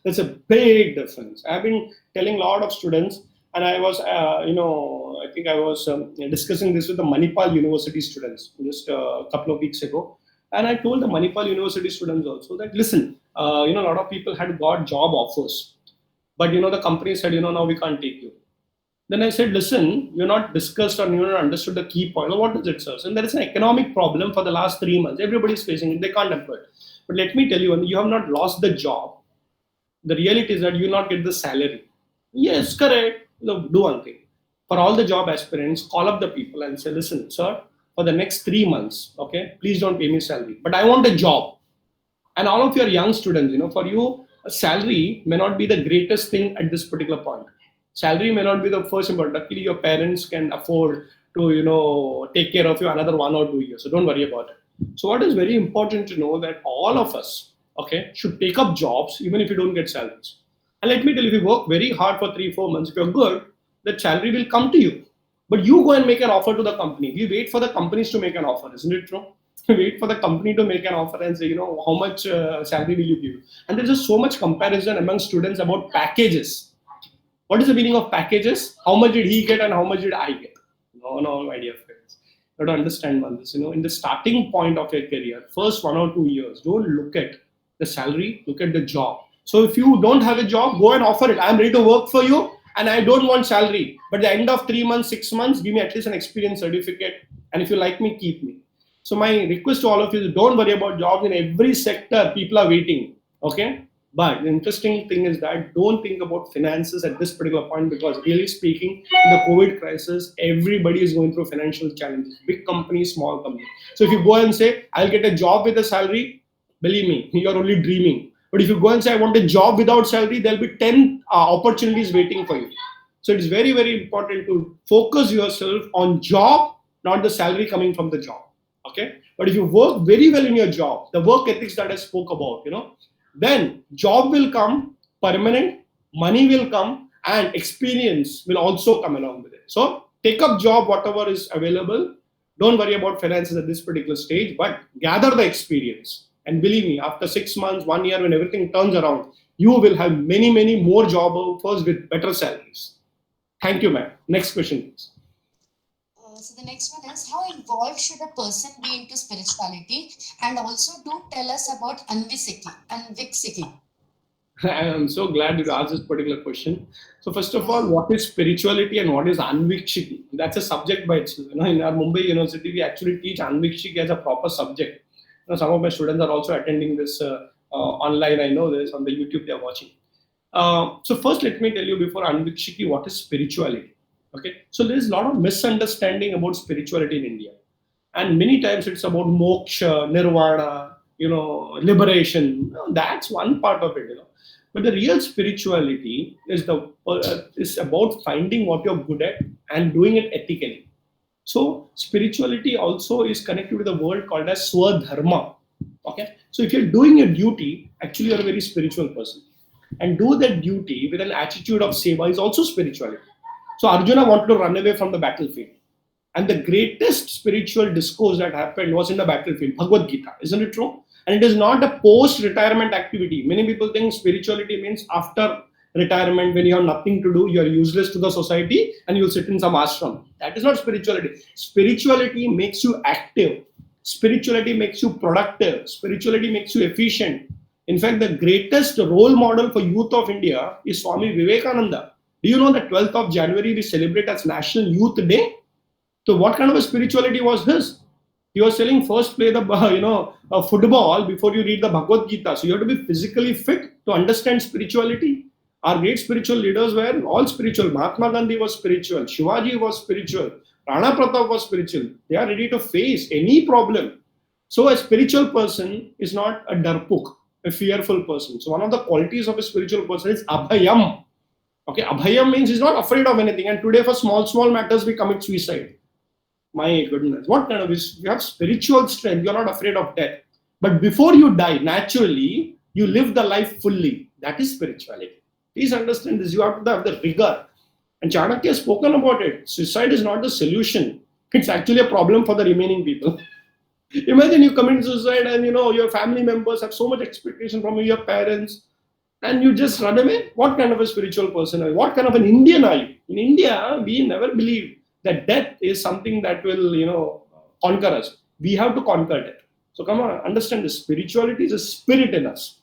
[SPEAKER 2] There's a big difference. I've been telling a lot of students, and I was, I think I was discussing this with the Manipal University students just a couple of weeks ago. And I told the Manipal University students also that, listen, a lot of people had got job offers, but, the company said, now we can't take you. Then I said, listen, you're not discussed or you're not understood the key point. What does it serve? And there is an economic problem for the last 3 months. Everybody's facing it. They can't employ it. But let me tell you, you have not lost the job. The reality is that you will not get the salary. Yes, correct. Do one thing. For all the job aspirants, call up the people and say, listen, sir, for the next 3 months, okay, please don't pay me salary. But I want a job. And all of your young students, for you, a salary may not be the greatest thing at this particular point. Salary may not be the first important. Luckily, your parents can afford to, take care of you another 1 or 2 years. So don't worry about it. So what is very important to know that all of us, okay, should take up jobs even if you don't get salaries. And let me tell you, if you work very hard for 3-4 months, if you're good, the salary will come to you. But you go and make an offer to the company. We wait for the companies to make an offer, isn't it true? We wait for the company to make an offer and say, how much salary will you give? And there's just so much comparison among students about packages. What is the meaning of packages? How much did he get and how much did I get? No idea, friends. You have to understand one this. In the starting point of your career, first 1 or 2 years, don't look at the salary, look at the job. So if you don't have a job, go and offer it. I'm ready to work for you and I don't want salary. But at the end of 3 months, 6 months, give me at least an experience certificate. And if you like me, keep me. So my request to all of you is don't worry about jobs in every sector. People are waiting. Okay. But the interesting thing is that don't think about finances at this particular point, because really speaking, in the COVID crisis, everybody is going through financial challenges. Big companies, small companies. So if you go and say, I'll get a job with a salary, believe me, you're only dreaming. But if you go and say, I want a job without salary, there'll be 10 opportunities waiting for you. So it's very, very important to focus yourself on job, not the salary coming from the job. Okay. But if you work very well in your job, the work ethics that I spoke about, then job will come, permanent, money will come, and experience will also come along with it. So take up job, whatever is available. Don't worry about finances at this particular stage, but gather the experience. And believe me, after 6 months, 1 year, when everything turns around, you will have many, many more job offers with better salaries. Thank you, ma'am. Next question, please.
[SPEAKER 3] So the next one is, how involved should a person be into spirituality? And also do tell us about Anviksiki.
[SPEAKER 2] I am so glad you asked this particular question. So first of all, what is spirituality and what is Anvikshiki? That's a subject by itself. In our Mumbai University, we actually teach Anvikshiki as a proper subject. Some of my students are also attending this online. I know this on the YouTube they are watching. So first, let me tell you before Anvikshiki, what is spirituality? Okay, so there is a lot of misunderstanding about spirituality in India, and many times it's about moksha, nirvana, liberation. That's one part of it, But the real spirituality is is about finding what you're good at and doing it ethically. So spirituality also is connected with a word called as swadharma. Okay, so if you're doing your duty, actually you're a very spiritual person, and do that duty with an attitude of seva is also spirituality. So Arjuna wanted to run away from the battlefield. And the greatest spiritual discourse that happened was in the battlefield, Bhagavad Gita. Isn't it true? And it is not a post-retirement activity. Many people think spirituality means after retirement, when you have nothing to do, you are useless to the society and you will sit in some ashram. That is not spirituality. Spirituality makes you active. Spirituality makes you productive. Spirituality makes you efficient. In fact, the greatest role model for youth of India is Swami Vivekananda. Do you know that 12th of January we celebrate as National Youth Day? So what kind of a spirituality was his? He was telling first play the football before you read the Bhagavad Gita. So you have to be physically fit to understand spirituality. Our great spiritual leaders were all spiritual. Mahatma Gandhi was spiritual. Shivaji was spiritual. Rana Pratap was spiritual. They are ready to face any problem. So a spiritual person is not a darpuk, a fearful person. So one of the qualities of a spiritual person is abhayam. Okay, abhayam means he's not afraid of anything. And today for small matters we commit suicide. My goodness, what kind of is, you have spiritual strength, you're not afraid of death. But before you die, naturally, you live the life fully. That is spirituality. Please understand this. You have to have the rigor. And Chanakya has spoken about it. Suicide is not the solution. It's actually a problem for the remaining people. Imagine you commit suicide and your family members have so much expectation from you, your parents, and you just run away. What kind of a spiritual person are you? What kind of an Indian are you? In India, we never believe that death is something that will, conquer us. We have to conquer death. So come on, understand this. Spirituality is a spirit in us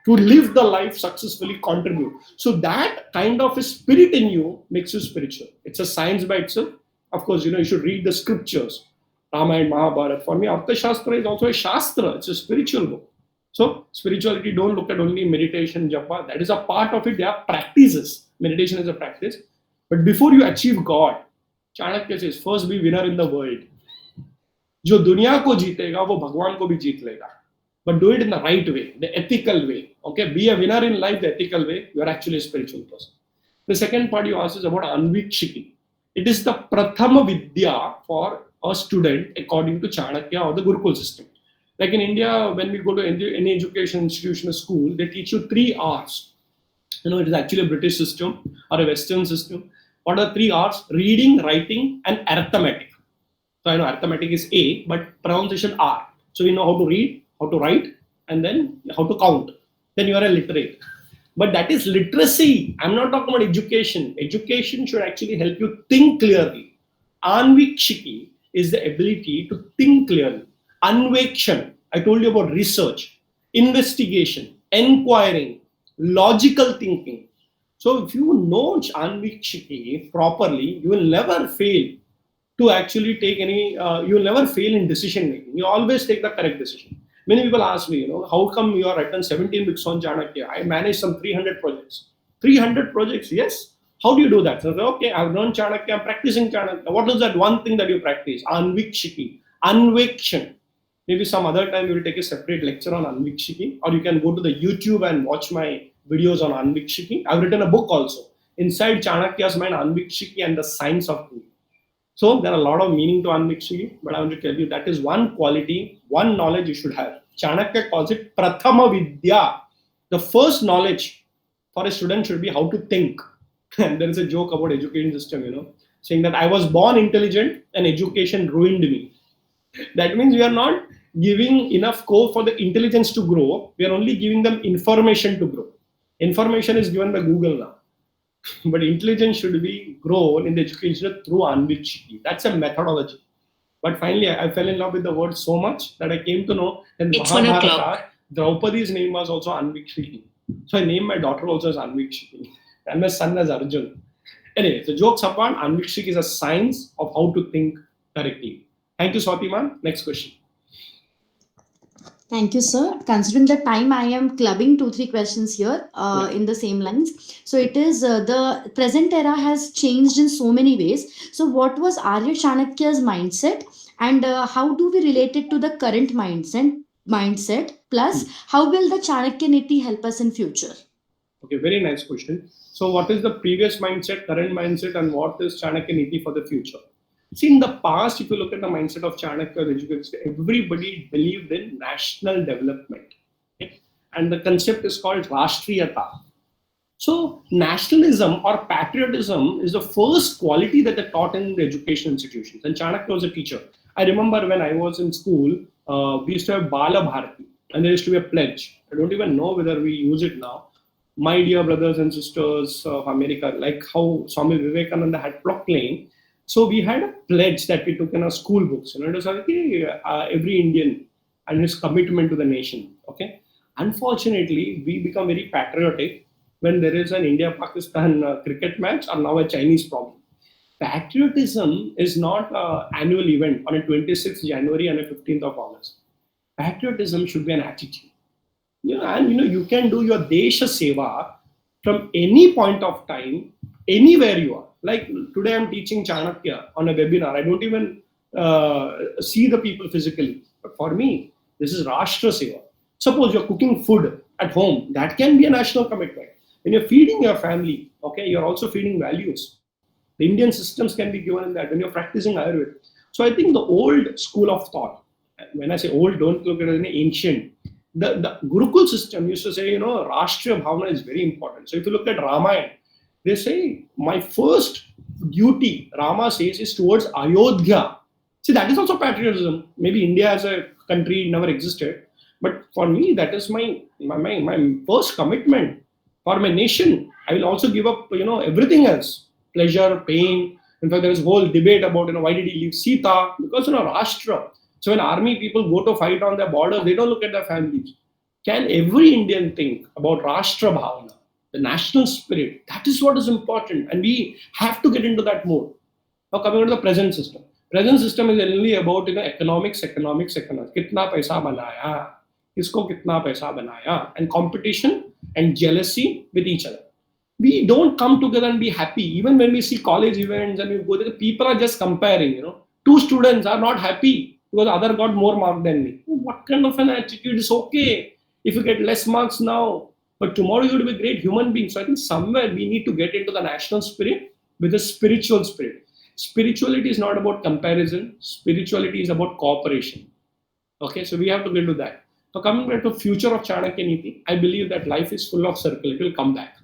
[SPEAKER 2] to live the life successfully, contribute. So that kind of a spirit in you makes you spiritual. It's a science by itself. Of course, you should read the scriptures. Ramayana, Mahabharata. For me, Artha Shastra is also a Shastra. It's a spiritual book. So spirituality, don't look at only meditation, japa. That is a part of it. There are practices. Meditation is a practice. But before you achieve God, Chanakya says, first be winner in the world. जो दुनिया को जीतेगा वो भगवान को भी जीत लेगा. But do it in the right way, the ethical way. Okay, be a winner in life the ethical way. You are actually a spiritual person. The second part you asked is about anvikshiki. It is the prathama vidya for a student according to Chanakya or the Gurukul system. Like in India, when we go to any education institution or school, they teach you 3 R's. It is actually a British system or a Western system. What are 3 R's? Reading, writing, and arithmetic. So I know arithmetic is A, but pronunciation R. So we know how to read, how to write, and then how to count. Then you are a literate. But that is literacy. I'm not talking about education. Education should actually help you think clearly. Anvikshiki is the ability to think clearly. Anvekshan, I told you about research, investigation, inquiring, logical thinking. So if you know Anvikshiki properly, you will never fail to actually take any, you will never fail in decision making. You always take the correct decision. Many people ask me, how come you are written 17 books on Chanakya? I manage some 300 projects. 300 projects, yes. How do you do that? So, okay, I've learned Chanakya, I'm practicing Chanakya. What is that one thing that you practice? Anvikshiki, Anvekshan. Maybe some other time we will take a separate lecture on Anvikshiki, or you can go to the YouTube and watch my videos on Anvikshiki. I've written a book also, Inside Chanakya's Mind, Anvikshiki and the Science of Thinking. So there are a lot of meaning to Anvikshiki, but I want to tell you that is one quality, one knowledge you should have. Chanakya calls it Prathama Vidya. The first knowledge for a student should be how to think. And there is a joke about education system, saying that I was born intelligent and education ruined me. That means we are not giving enough scope for the intelligence to grow. We are only giving them information to grow. Information is given by Google now. But intelligence should be grown in the education through Anvikshiki. That's a methodology. But finally, I fell in love with the word so much that I came to know that
[SPEAKER 4] It's 1
[SPEAKER 2] Mahabharata,
[SPEAKER 4] o'clock.
[SPEAKER 2] Draupadi's name was also Anvikshiki. So I named my daughter also as Anvikshiki and my son as Arjun. Anyway, the jokes apart, Anvikshiki is a science of how to think correctly. Thank you, Swatiman. Next question.
[SPEAKER 3] Thank you, sir. Considering the time, I am clubbing 2-3 questions here in the same lines. So it is the present era has changed in so many ways. So what was Arya Chanakya's mindset, and how do we relate it to the current mindset? Plus, how will the Chanakya Neeti help us in future?
[SPEAKER 2] Okay, very nice question. So what is the previous mindset, current mindset, and what is Chanakya Neeti for the future? See, in the past, if you look at the mindset of Chanakya, everybody believed in national development. Okay? And the concept is called Rashtriyata. So nationalism or patriotism is the first quality that they're taught in the education institutions. And Chanakya was a teacher. I remember when I was in school, we used to have Bala Bharati, and there used to be a pledge. I don't even know whether we use it now. My dear brothers and sisters of America, like how Swami Vivekananda had proclaimed. So we had a pledge that we took in our school books. It was like every Indian and his commitment to the nation. Okay. Unfortunately, we become very patriotic when there is an India-Pakistan cricket match or now a Chinese problem. Patriotism is not an annual event on a 26th January and a 15th of August. Patriotism should be an attitude. And you can do your Desha Seva from any point of time, anywhere you are. Like today, I'm teaching Chanakya on a webinar. I don't even see the people physically. But for me, this is Rashtra Seva. Suppose you're cooking food at home, that can be a national commitment. When you're feeding your family, okay, you're also feeding values. The Indian systems can be given in that when you're practicing Ayurveda. So I think the old school of thought, when I say old, don't look at it as an ancient. The Gurukul system used to say, Rashtriya Bhavana is very important. So if you look at Ramayana, they say, my first duty, Rama says, is towards Ayodhya. See, that is also patriotism. Maybe India as a country never existed. But for me, that is my first commitment for my nation. I will also give up, everything else. Pleasure, pain. In fact, there is a whole debate about, why did he leave Sita? Because, Rashtra. So when army people go to fight on their border, they don't look at their families. Can every Indian think about Rashtra Bhavana, the national spirit? That is what is important. And we have to get into that mode. Now coming to the present system. Present system is only about economics. Kitna paisa banaya, kisko kitna paisa banaya, and competition and jealousy with each other. We don't come together and be happy. Even when we see college events and we go there, people are just comparing. Two students are not happy because other got more mark than me. What kind of an attitude is okay if you get less marks now, but tomorrow you will be a great human being. So I think somewhere we need to get into the national spirit with a spiritual spirit. Spirituality is not about comparison. Spirituality is about cooperation. Okay, so we have to get to that. So coming back to future of Chanakya Neeti, I believe that life is full of circle. It will come back.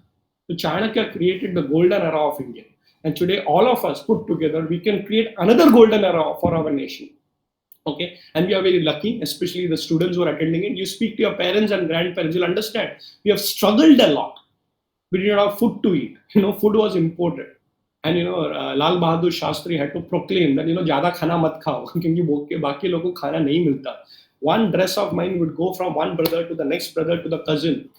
[SPEAKER 2] So Chanakya created the golden era of India. And today all of us put together, we can create another golden era for our nation. Okay, and we are very lucky, especially the students who are attending it. You speak to your parents and grandparents, you'll understand. We have struggled a lot. We did not have food to eat. Food was imported. And Lal Bahadur Shastri had to proclaim that ज़्यादा खाना मत खाओ क्योंकि बाकी लोगों को खाना नहीं मिलता. One dress of mine would go from one brother to the next brother to the cousin.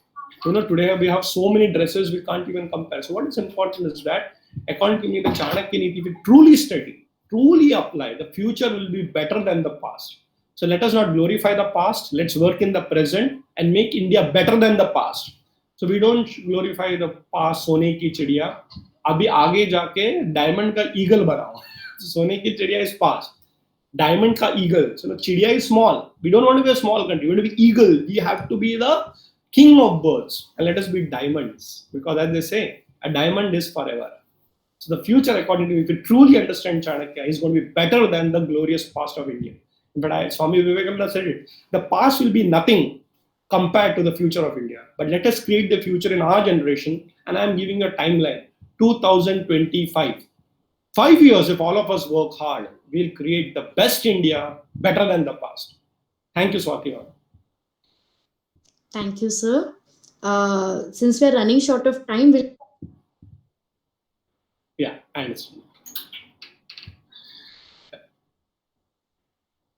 [SPEAKER 2] Today we have so many dresses we can't even compare. So what is important is that according to me, the Chanakya Neeti, if we truly study, truly apply, the future will be better than the past. So let us not glorify the past. Let's work in the present and make India better than the past. So we don't glorify the past, सोने की चिड़िया. अभी आगे जाके diamond का eagle बनाओ. सोने की चिड़िया is past. Diamond ka eagle. So चिड़िया is small. We don't want to be a small country. We want to be eagle. We have to be the king of birds. And let us be diamonds. Because as they say, a diamond is forever. So the future, according to me, if you truly understand Chanakya, is going to be better than the glorious past of India. But Swami Vivekananda said it. The past will be nothing compared to the future of India. But let us create the future in our generation. And I'm giving a timeline. 2025. 5 years, if all of us work hard, we'll create the best India, better than the past. Thank you, Swati.
[SPEAKER 3] Thank you, sir. Since we're running short of time, we'll...
[SPEAKER 2] Yeah, I understand.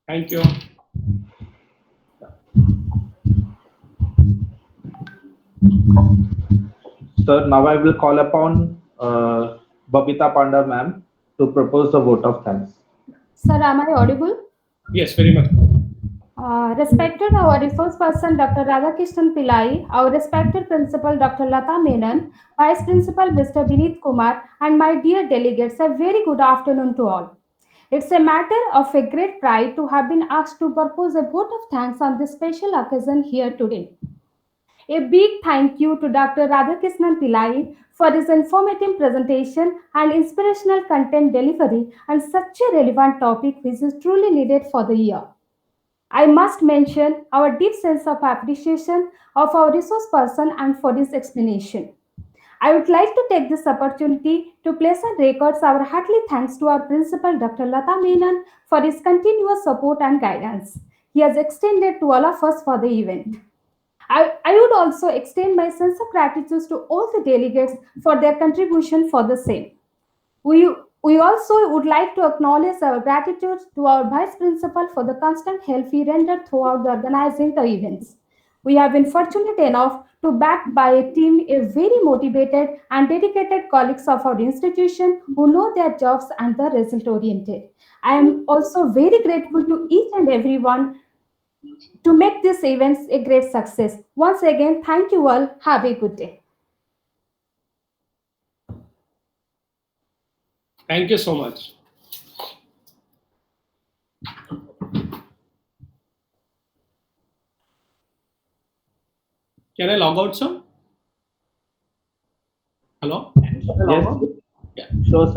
[SPEAKER 2] Thank you.
[SPEAKER 1] Sir, now I will call upon Babita Panda ma'am to propose the vote of thanks.
[SPEAKER 4] Sir, am I audible?
[SPEAKER 2] Yes, very much.
[SPEAKER 4] Respected our resource person, Dr. Radhakrishnan Pillai, our respected principal, Dr. Lata Menon, Vice Principal, Mr. Vineet Kumar, and my dear delegates, a very good afternoon to all. It's a matter of a great pride to have been asked to propose a vote of thanks on this special occasion here today. A big thank you to Dr. Radhakrishnan Pillai for his informative presentation and inspirational content delivery on such a relevant topic which is truly needed for the year. I must mention our deep sense of appreciation of our resource person and for his explanation. I would like to take this opportunity to place on records our heartily thanks to our principal, Dr. Lata Menon, for his continuous support and guidance he has extended to all of us for the event. I would also extend my sense of gratitude to all the delegates for their contribution for the same. We also would like to acknowledge our gratitude to our Vice Principal for the constant help he rendered throughout the organizing the events. We have been fortunate enough to backed by a team of very motivated and dedicated colleagues of our institution who know their jobs and are result oriented. I am also very grateful to each and everyone to make these events a great success. Once again, thank you all. Have a good day.
[SPEAKER 2] Thank you so much. Can I log out, sir? Hello?
[SPEAKER 1] Yes.
[SPEAKER 2] Yeah.
[SPEAKER 1] Sure, sir.